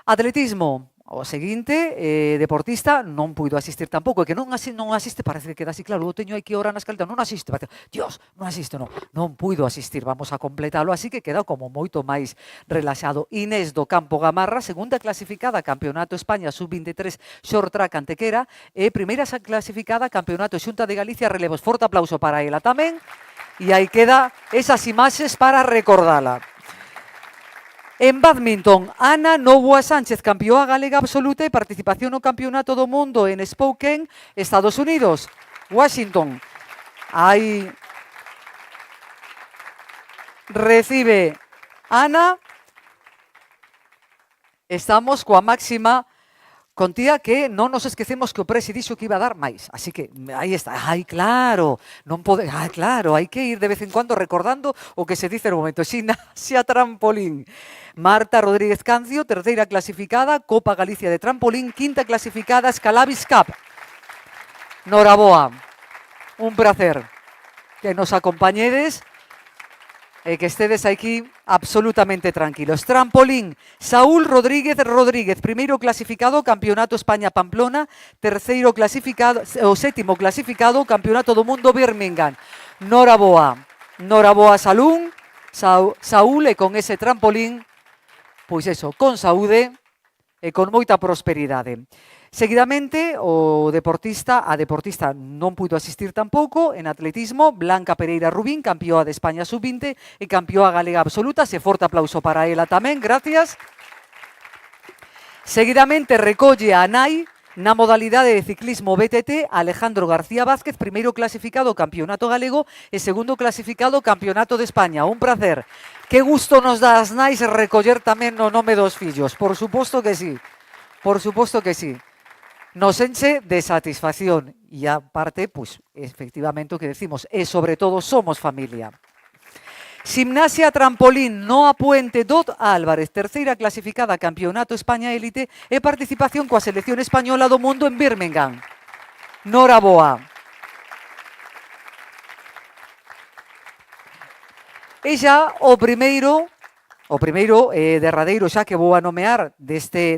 Atletismo, o seguinte, deportista non puido asistir tampouco, e que non asiste, parece que queda así claro, o teño aquí ahora na escaleta, non asiste, parece, Dios, non asiste, non puido asistir, vamos a completalo, así que queda como moito máis relaxado. Inés do Campo Gamarra, segunda clasificada Campeonato España Sub-23 Short Track Antequera, e primeira clasificada Campeonato Xunta de Galicia Relevos. Forte aplauso para ela tamén, e aí queda esas imaxes para recordala. En badminton, Ana Novoa Sánchez, campeoa galega absoluta e participación no Campeonato do Mundo en Spokane, Estados Unidos, Washington. Aí recibe Ana. Estamos coa máxima contía, que non nos esquecemos que o presi dixo que iba a dar máis. Así que aí está. Ai, claro, non pode, claro, hai que ir de vez en cuando recordando o que se dice no momento. Ximnasia trampolín. Marta Rodríguez Cancio, terceira clasificada, Copa Galicia de trampolín, quinta clasificada, Scalabis Cup. Noraboa. Un placer que nos acompañedes e que estedes aquí absolutamente tranquilos. Trampolín, Saúl Rodríguez, primeiro clasificado, Campeonato España Pamplona, terceiro clasificado, o sétimo clasificado, Campeonato do Mundo Birmingham. Noraboa Saúl, e con ese trampolín, pois eso, con saúde e con moita prosperidade. Seguidamente, a deportista non puido asistir tampouco en atletismo, Blanca Pereira Rubín, campeoa de España Sub-20 e campeoa galega absoluta. Se forte aplauso para ela tamén, gracias. Seguidamente, recolle a nai na modalidade de ciclismo BTT, Alejandro García Vázquez, primeiro clasificado Campeonato Galego e segundo clasificado Campeonato de España. Un placer. Que gusto nos dá as nais recoller tamén no nome dos fillos. Por suposto que sí. Por suposto que sí. Nos enche de satisfacción e aparte, pues, efectivamente o que decimos, e sobre todo somos familia. Ximnasia trampolín, Noa Puente Dot Álvarez, terceira clasificada Campeonato España Élite e participación coa selección española do mundo en Birmingham. Noraboa. E xa o primeiro derradeiro xa que vou a nomear desta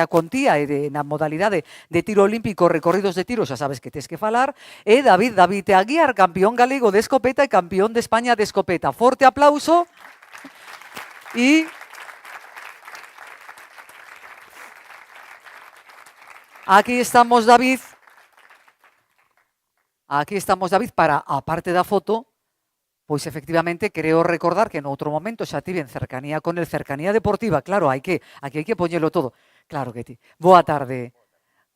contía e na modalidade de tiro olímpico, recorridos de tiro, xa sabes que tes que falar, é David Aguiar, campeón galego de escopeta e campeón de España de escopeta. Forte aplauso. E Aquí estamos, David. Aquí estamos, David, para, aparte da foto, pois efectivamente creo recordar que noutro momento xa tiven cercanía con el, cercanía deportiva, claro, aquí hai que poñelo todo. Claro que ti. Boa tarde.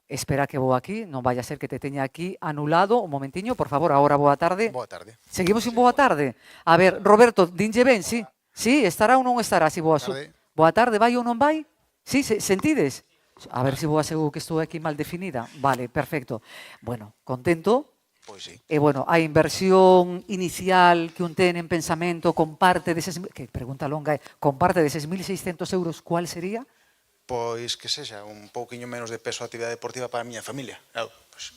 Espera que vou aquí, non vaya a ser que te teña aquí anulado. Un momentiño, por favor, agora boa tarde. Boa tarde. Seguimos en boa tarde. A ver, Roberto, dinlle ben, sí? Sí, estará ou non estará? Si boa, Tarde. boa tarde, vai ou non vai? Sí, sentides? A ver se vou asegurar que estou aquí mal definida. Vale, perfecto. Bueno, contento. Pois sí. E, bueno, a inversión inicial que un ten en pensamento con parte deses... Que pregunta longa con parte deses 1.600 euros, cuál sería? Pois que sexa un pouquiño menos de peso a actividade deportiva para a miña familia. Claro, pois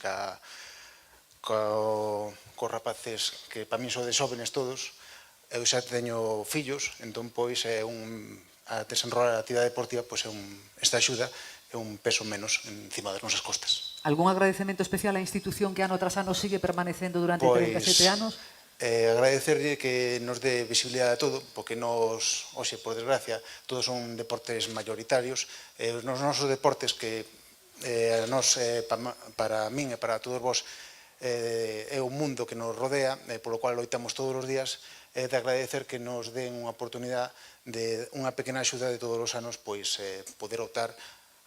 cos rapaces que para min son de xóvenes todos, eu xa teño fillos, entón pois é a desenrolar a actividade deportiva, pois esta axuda é un peso menos encima das nosas costas. Algún agradecemento especial á institución que ano tras ano sigue permanecendo durante 37 anos? Agradecerlle que nos dé visibilidade a todo, porque nos, hoxe, por desgracia, todos son deportes mayoritarios. Nos nosos deportes que para min e para todos vos é un mundo que nos rodea, polo cual loitamos todos os días, de agradecer que nos den unha oportunidade de unha pequena axuda de todos os anos, pois poder optar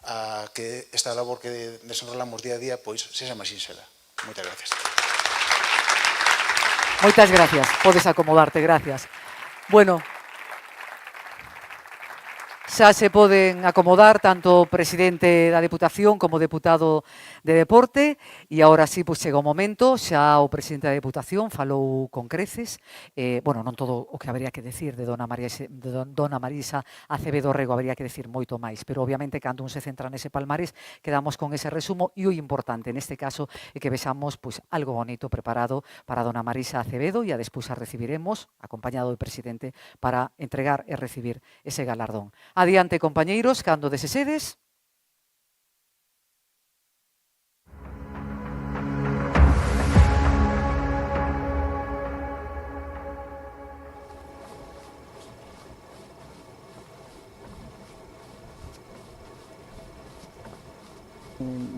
a que esta labor que desenrolamos día a día pois sexa máis sinxela. Moitas gracias. Moitas gracias, podes acomodarte, gracias. Bueno, xa se poden acomodar tanto o presidente da Deputación como o deputado de Deporte e agora sí, pois chega o momento, xa o presidente da Deputación falou con creces, bueno, non todo o que habría que decir de Dona Marisa Acevedo Rego, habría que decir moito máis, pero obviamente cando un se centra nese palmarés, quedamos con ese resumo e o importante neste caso é que vexamos pois algo bonito preparado para Dona Marisa Acevedo e a despois a recibiremos, acompañado do presidente, para entregar e recibir ese galardón. Adiante, compañeiros, cando desesedes.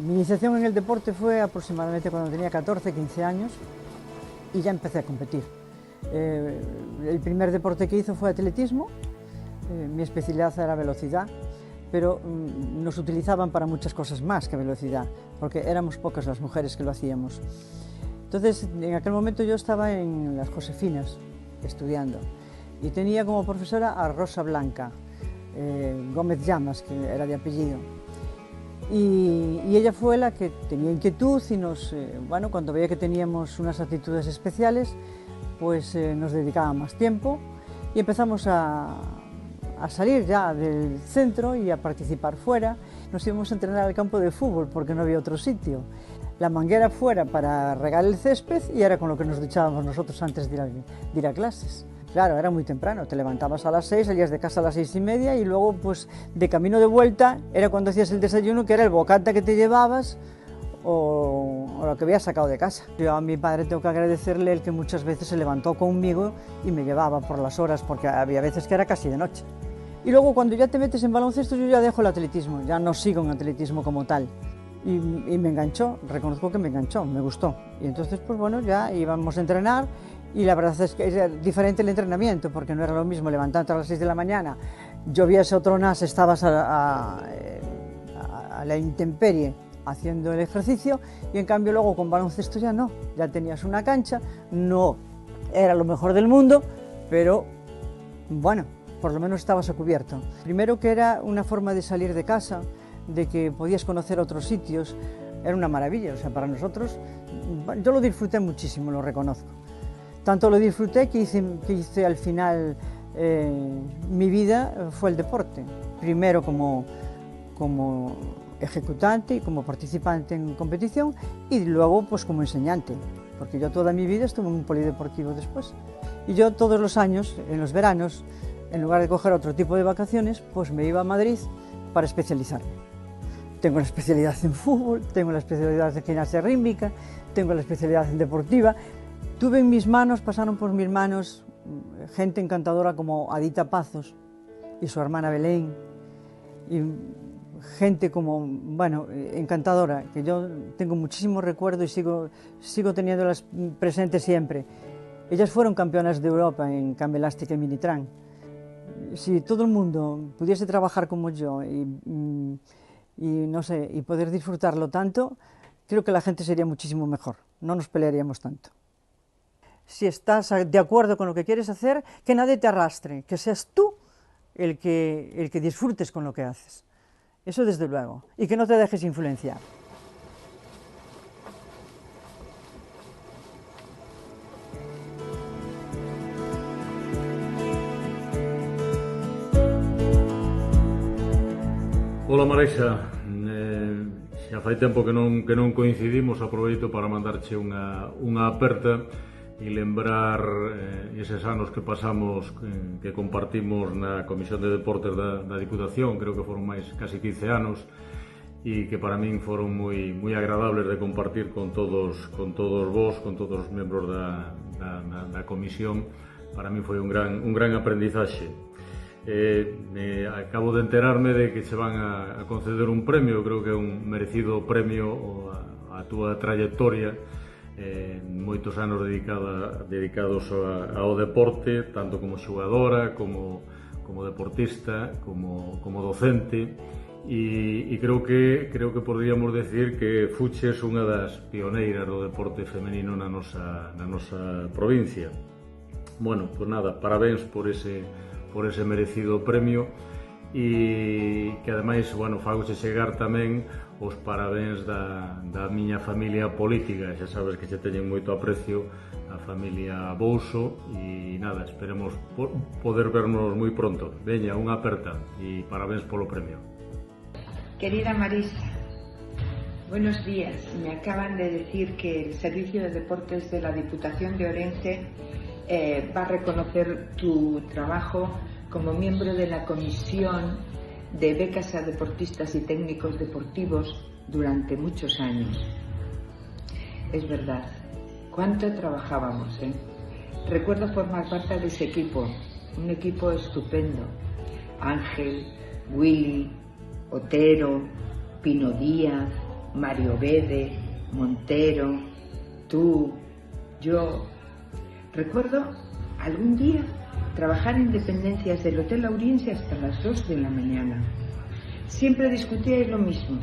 Mi iniciación en el deporte fue aproximadamente cuando tenía 14, 15 años y ya empecé a competir. El primer deporte que hice fue atletismo. Mi especialidad era velocidad, pero nos utilizaban para muchas cosas más que velocidad, porque éramos pocas las mujeres que lo hacíamos. Entonces, en aquel momento yo estaba en las Josefinas estudiando y tenía como profesora a Rosa Blanca Gómez Llamas, que era de apellido. Y ella fue la que tenía inquietud y bueno, cuando veía que teníamos unas actitudes especiales, pues nos dedicaba más tiempo y empezamos a salir ya del centro y a participar fuera. Nos íbamos a entrenar al campo de fútbol porque no había otro sitio. La manguera fuera para regar el césped y era con lo que nos duchábamos nosotros antes de ir a clases. Claro, era muy temprano, te levantabas a las 6, salías de casa a las 6:30 y luego pues de camino de vuelta era cuando hacías el desayuno, que era el bocata que te llevabas o lo que habías sacado de casa. Yo a mi padre tengo que agradecerle el que muchas veces se levantó conmigo y me llevaba por las horas, porque había veces que era casi de noche. Y luego cuando ya te metes en baloncesto yo ya dejo el atletismo, ya no sigo en atletismo como tal. Y me enganchó, reconozco que me enganchó, me gustó. Y entonces pues bueno, ya íbamos a entrenar y la verdad es que era diferente el entrenamiento, porque no era lo mismo levantarte a las 6 de la mañana, lloviese otro nas, estabas a la intemperie haciendo el ejercicio, y en cambio luego con baloncesto ya no, ya tenías una cancha, no era lo mejor del mundo, pero bueno, por lo menos estabas a cubierto. Primero que era una forma de salir de casa, de que podías conocer otros sitios, era una maravilla, o sea, para nosotros, yo lo disfruté muchísimo, lo reconozco. Tanto lo disfruté que hice al final mi vida fue el deporte. Primero como ejecutante y como participante en competición y luego pues como enseñante, porque yo toda mi vida estuve en un polideportivo después. Y yo todos los años, en los veranos, en lugar de coger otro tipo de vacaciones, pues me iba a Madrid para especializarme. Tengo la especialidad en fútbol, tengo la especialidad en gimnasia rítmica, tengo la especialidad en deportiva. Tuve en mis manos, pasaron por mis manos gente encantadora como Adita Pazos y su hermana Belén, y gente como, bueno, encantadora, que yo tengo muchísimos recuerdos y sigo teniéndolas presentes siempre. Ellas fueron campeonas de Europa en cambio elástica y Minitran. Si todo el mundo pudiese trabajar como yo y no sé, y poder disfrutarlo tanto, creo que la gente sería muchísimo mejor, no nos pelearíamos tanto. Si estás de acuerdo con lo que quieres hacer, que nadie te arrastre, que seas tú el que disfrutes con lo que haces. Eso desde luego, y que no te dejes influenciar. Ola Marisa, xa fai tempo que non coincidimos, aproveito para mandarche unha aperta e lembrar eses anos que pasamos, que compartimos na Comisión de Deportes da Diputación, creo que foron máis casi 15 anos, e que para min foron moi agradables de compartir con todos vos, con todos os membros da comisión. Para min foi un gran aprendizaxe. Acabo de enterarme de que se van a conceder un premio, creo que é un merecido premio a túa trayectoria, moitos anos dedicados ao deporte, tanto como xogadora, como deportista, como docente, e creo que podríamos decir que fuches unha das pioneiras do deporte femenino na nosa provincia. Bueno, pues nada, parabéns por ese merecido premio, e que ademais, bueno, fagoche chegar tamén os parabéns da miña familia política. Xa sabes que che teñen moito aprecio a familia Bouso, e nada, esperemos poder vernos moi pronto. Veña, unha aperta e parabéns polo premio. Querida Marisa, buenos días. Me acaban de decir que el Servicio de Deportes de la Diputación de Orense va a reconocer tu trabajo como miembro de la Comisión de Becas a Deportistas y Técnicos Deportivos durante muchos años. Es verdad, cuánto trabajábamos, ¿eh? Recuerdo formar parte de ese equipo, un equipo estupendo. Ángel, Willy, Otero, Pino Díaz, Mario Bede, Montero, tú, yo. Recuerdo algún día trabajar en dependencias del Hotel Auriense hasta las 2 de la mañana. Siempre discutíais lo mismo,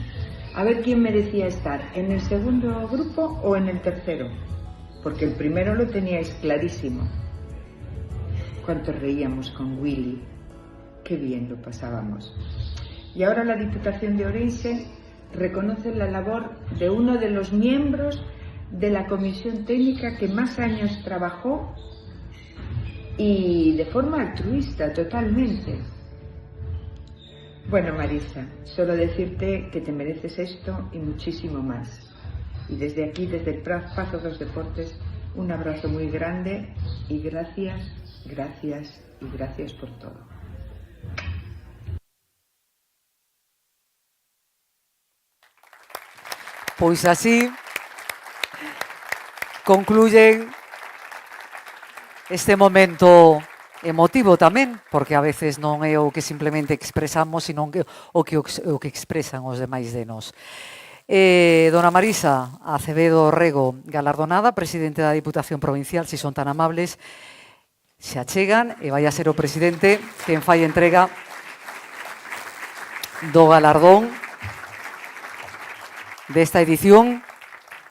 a ver quién merecía estar en el segundo grupo o en el tercero, porque el primero lo teníais clarísimo. Cuánto reíamos con Willy, qué bien lo pasábamos. Y ahora la Diputación de Orense reconoce la labor de uno de los miembros de la comisión técnica que más años trabajó, y de forma altruista totalmente. Bueno, Marisa, solo decirte que te mereces esto y muchísimo más. Y desde aquí, desde el Pazo dos Deportes, un abrazo muy grande y gracias, gracias y gracias por todo. Pois así concluyen este momento emotivo tamén, porque a veces non é o que simplemente expresamos, sino o que expresan os demais de nós. Dona Marisa Acevedo Rego, galardonada, presidente da Diputación Provincial, si son tan amables, se achegan e vai a ser o presidente quen fai entrega do galardón desta edición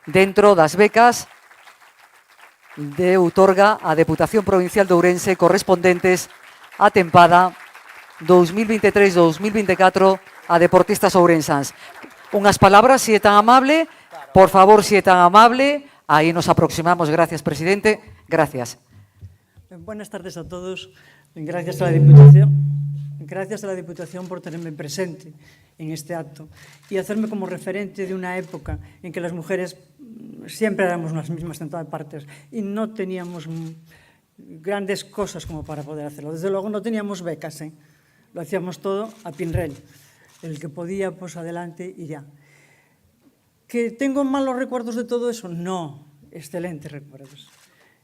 dentro das becas de outorga a Deputación Provincial de Ourense correspondentes á tempada 2023-2024 a deportistas ourensáns. Unhas palabras, si é tan amable, por favor, si é tan amable, aí nos aproximamos. Gracias, presidente. Gracias. Buenas tardes a todos. Gracias a la Diputación. Gracias a la Diputación por tenerme presente en este acto y hacerme como referente de una época en que las mujeres siempre éramos las mismas en todas partes y no teníamos grandes cosas como para poder hacerlo. Desde luego no teníamos becas, ¿eh? Lo hacíamos todo a pinrel. El que podía, pues adelante y ya. ¿Que tengo malos recuerdos de todo eso? No, excelentes recuerdos.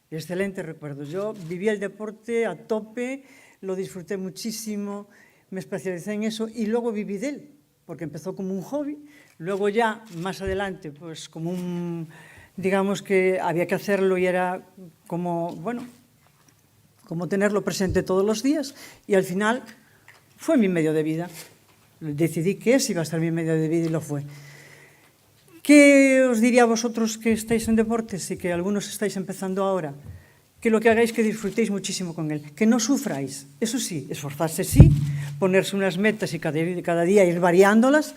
Excelentes recuerdos. Yo viví el deporte a tope, lo disfruté muchísimo, me especialicé en eso y luego viví de él. porque empezó como un hobby, luego ya, más adelante, pues como un, digamos que había que hacerlo y era como, bueno, como tenerlo presente todos los días, y al final fue mi medio de vida. Decidí que ese iba a ser mi medio de vida y lo fue. ¿Qué os diría a vosotros que estáis en deportes y que algunos estáis empezando ahora? Que lo que hagáis que disfrutéis muchísimo con él, que no sufráis. Eso sí, esforzarse sí, ponerse unas metas y cada día ir variándolas,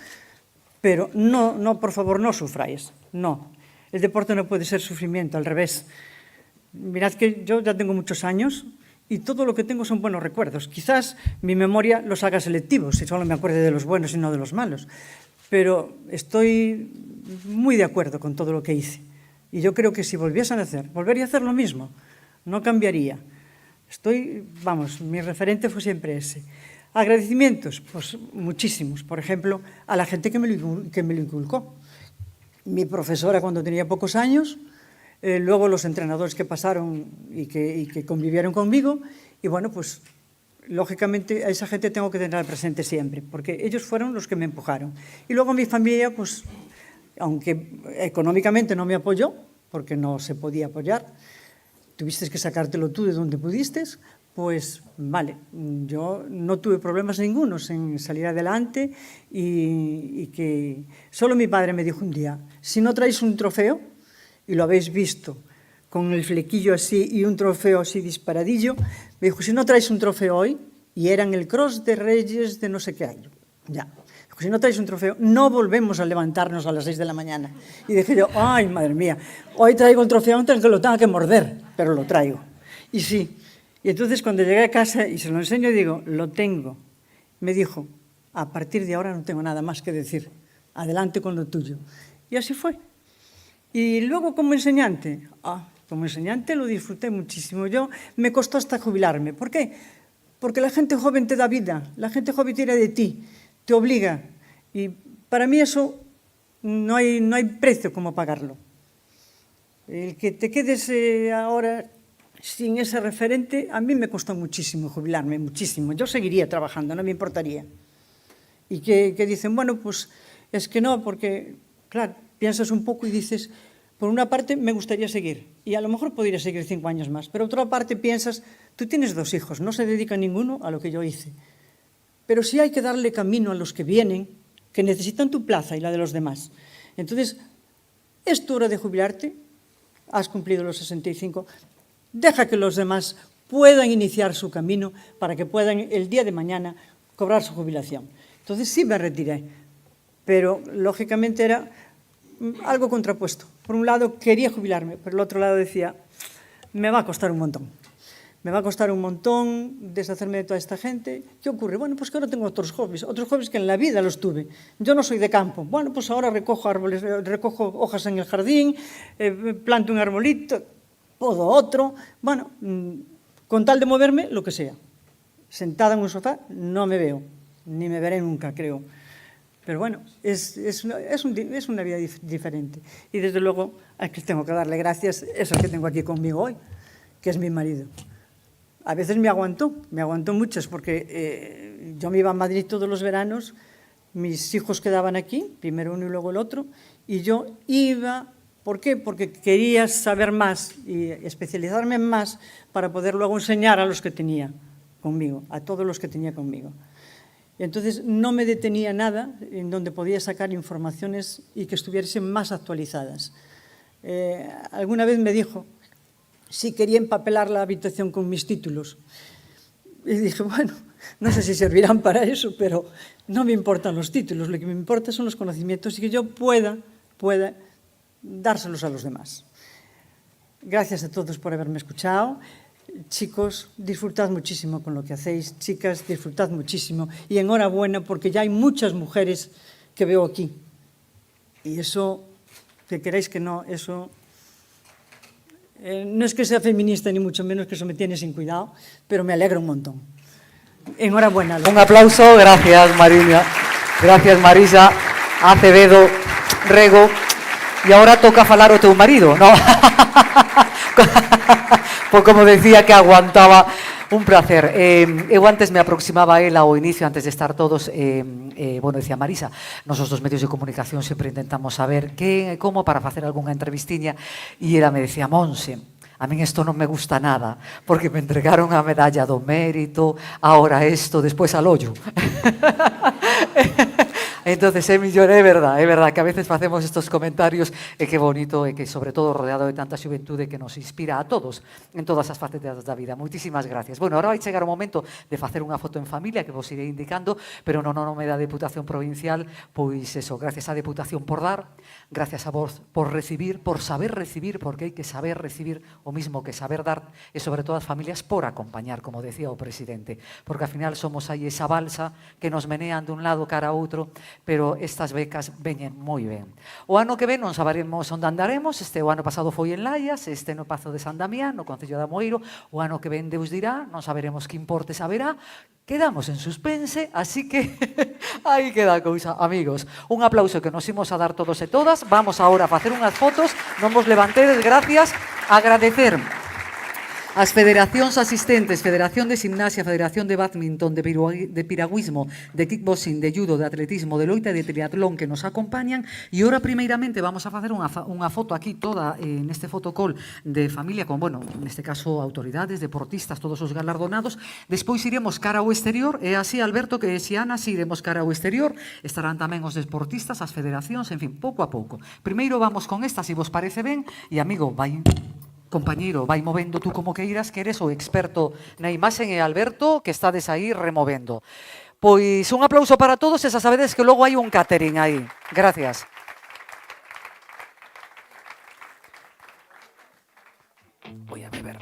pero no, por favor, no sufráis. No, el deporte no puede ser sufrimiento, al revés. Mirad que yo ya tengo muchos años y todo lo que tengo son buenos recuerdos. Quizás mi memoria los haga selectivos, si solo me acuerde de los buenos y no de los malos. Pero estoy muy de acuerdo con todo lo que hice. Y yo creo que si volviesen a hacer, volvería a hacer lo mismo. No cambiaría. Vamos, mi referente fue siempre ese. Agradecimientos, pues muchísimos. Por ejemplo, a la gente que me lo inculcó. Mi profesora cuando tenía pocos años, luego los entrenadores que pasaron y que convivieron conmigo, y bueno, pues lógicamente a esa gente tengo que tener presente siempre, porque ellos fueron los que me empujaron. Y luego mi familia, pues, aunque económicamente no me apoyó, porque no se podía apoyar, tuviste que sacártelo tú de donde pudiste, pues vale, yo no tuve problemas ningunos en salir adelante y que solo mi padre me dijo un día, si no traes un trofeo, y lo habéis visto con el flequillo así y un trofeo así disparadillo, me dijo, si no traes un trofeo hoy, y eran el Cross de Reyes de no sé qué año, ya. Si no traes un trofeo, no volvemos a levantarnos a las 6 de la mañana. Y dije yo, ay, madre mía, hoy traigo el trofeo antes que lo tenga que morder, pero lo traigo. Y sí, y entonces cuando llegué a casa y se lo enseño, digo, lo tengo. Me dijo, a partir de ahora no tengo nada más que decir, adelante con lo tuyo. Y así fue. Y luego como enseñante, como enseñante lo disfruté muchísimo. Me costó hasta jubilarme. ¿Por qué? Porque la gente joven te da vida, la gente joven tira de ti, te obliga, y para mí eso no hay precio como pagarlo. El que te quedes ahora sin ese referente, a mí me costó muchísimo jubilarme, muchísimo. Yo seguiría trabajando, no me importaría. Y que dicen, bueno, pues es que no, porque, claro, piensas un poco y dices, por una parte me gustaría seguir, y a lo mejor podría seguir 5 años más, pero por otra parte piensas, tú tienes 2 hijos, no se dedica ninguno a lo que yo hice. Pero sí hay que darle camino a los que vienen, que necesitan tu plaza y la de los demás. Entonces, es tu hora de jubilarte, has cumplido los 65, deja que los demás puedan iniciar su camino para que puedan el día de mañana cobrar su jubilación. Entonces sí me retiré, pero lógicamente era algo contrapuesto. Por un lado quería jubilarme, pero el otro lado decía, me va a costar un montón. Me va a costar un montón deshacerme de toda esta gente. ¿Qué ocurre? Bueno, pues que ahora tengo otros hobbies que en la vida los tuve. Yo no soy de campo. Bueno, pues ahora recojo árboles, recojo hojas en el jardín, planto un arbolito, podo otro. Bueno, con tal de moverme, lo que sea. Sentada en un sofá no me veo, ni me veré nunca, creo. Pero bueno, es una vida diferente. Y desde luego, a que tengo que darle gracias, eso que tengo aquí conmigo hoy, que es mi marido. A veces me aguantó muchas, porque yo me iba a Madrid todos los veranos, mis hijos quedaban aquí, primero uno y luego el otro, y yo iba, ¿por qué? Porque quería saber más y especializarme más para poder luego enseñar a los que tenía conmigo, a todos los que tenía conmigo. Y entonces no me detenía nada en donde podía sacar informaciones y que estuviesen más actualizadas. Alguna vez me dijo si quería empapelar la habitación con mis títulos. Y dije, bueno, no sé si servirán para eso, pero no me importan los títulos, lo que me importa son los conocimientos y que yo pueda dárselos a los demás. Gracias a todos por haberme escuchado. Chicos, disfrutad muchísimo con lo que hacéis. Chicas, disfrutad muchísimo. Y enhorabuena, porque ya hay muchas mujeres que veo aquí. Y eso, que queráis que no, eso... no es que sea feminista, ni mucho menos, que eso me tiene sin cuidado, pero me alegra un montón. Enhorabuena. Un aplauso, gracias Marilia, gracias Marisa, Acevedo, Rego. E agora toca falar o teu marido, non? Pois como decía que aguantaba Un placer. Eu antes me aproximaba a ela ao inicio, antes de estar todos, bueno, decía Marisa, nosos dos medios de comunicación sempre intentamos saber quen e como para facer algunha entrevistiña, e ela me decía, Monse, a min isto non me gusta nada, porque me entregaron a medalla do mérito, ahora isto, despois al ollo. Entonces é mellor, é verdad que a veces facemos estos comentarios e que bonito e que sobre todo rodeado de tanta xuventude que nos inspira a todos en todas as facetas da vida. Moitísimas gracias. Bueno, ahora vai chegar o momento de facer unha foto en familia que vos irei indicando, pero no nome da Deputación Provincial, pois eso, gracias á Deputación por dar, gracias a vos por recibir, por saber recibir, porque hai que saber recibir o mismo que saber dar, e sobre todo as familias por acompañar, como decía o presidente, porque ao final somos aí esa balsa que nos menean de un lado cara a outro, pero estas becas veñen moi ben. O ano que ven non saberemos onde andaremos, o ano pasado foi en Laias, no Pazo de San Damián, no Concello de Amoeiro, o ano que ven Deus dirá, non saberemos que importes haberá, quedamos en suspense, así que aí queda a cousa, amigos. Un aplauso que nos imos a dar todos e todas, vamos agora a facer unhas fotos, non vos levantedes, gracias, agradecer as federacións asistentes, Federación de Gimnasia, Federación de Badminton, de Piragüismo, de Kickboxing, de Judo, de Atletismo, de Loita e de Triatlón que nos acompañan, e ora primeiramente vamos a facer unha foto aquí toda neste fotocall de familia con, bueno, neste caso autoridades, deportistas, todos os galardonados, despois iremos cara ao exterior, e así Alberto que e Xiana, así iremos cara ao exterior, estarán tamén os deportistas, as federacións, en fin, pouco a pouco. Primeiro vamos con esta, se vos parece ben, e amigo, vai... Compañeiro, vai movendo tú como que irás, que eres o experto na imaxen, e Alberto, que estades aí removendo. Pois un aplauso para todos, e xa sabedes que logo hai un catering aí. Gracias. Voy a beber.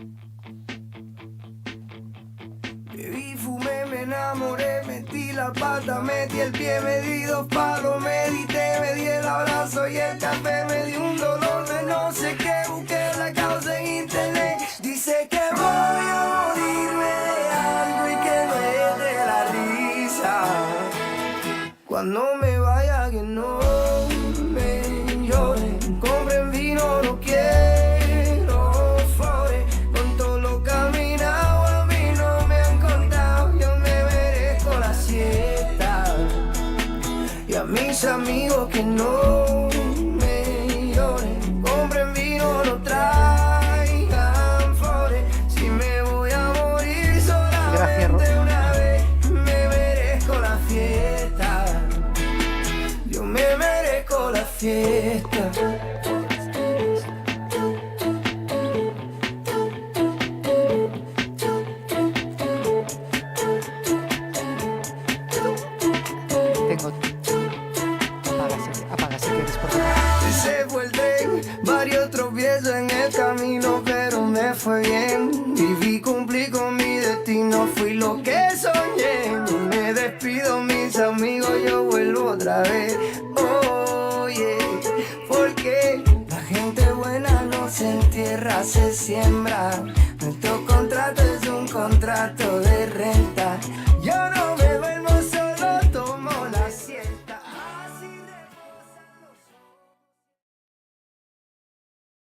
Bebí, fumé, me enamoré, metí la pata, metí el pie, me di 2 palos, medité, me di el abrazo y el café, me di un dolor de no sé qué, busqué la causa en internet, dice que voy a morirme de algo y que no es de la risa, cuando me vaya que no me lloren, compren vino, no quiero flores, con todo lo caminado a mí no me han contado, yo me merezco la siesta, y a mis amigos que no me lloren, compren vino, no traigan flores, si me voy a morir solamente una vez, me merezco la fiesta, yo me merezco la fiesta. Apaga si quieres, por favor. Se fue el tren, varios tropiezos en el camino, pero me fue bien. Viví, cumplí con mi destino, fui lo que soñé. No me despido, mis amigos, yo vuelvo otra vez. Oye, porque la gente buena no se entierra, se siembra.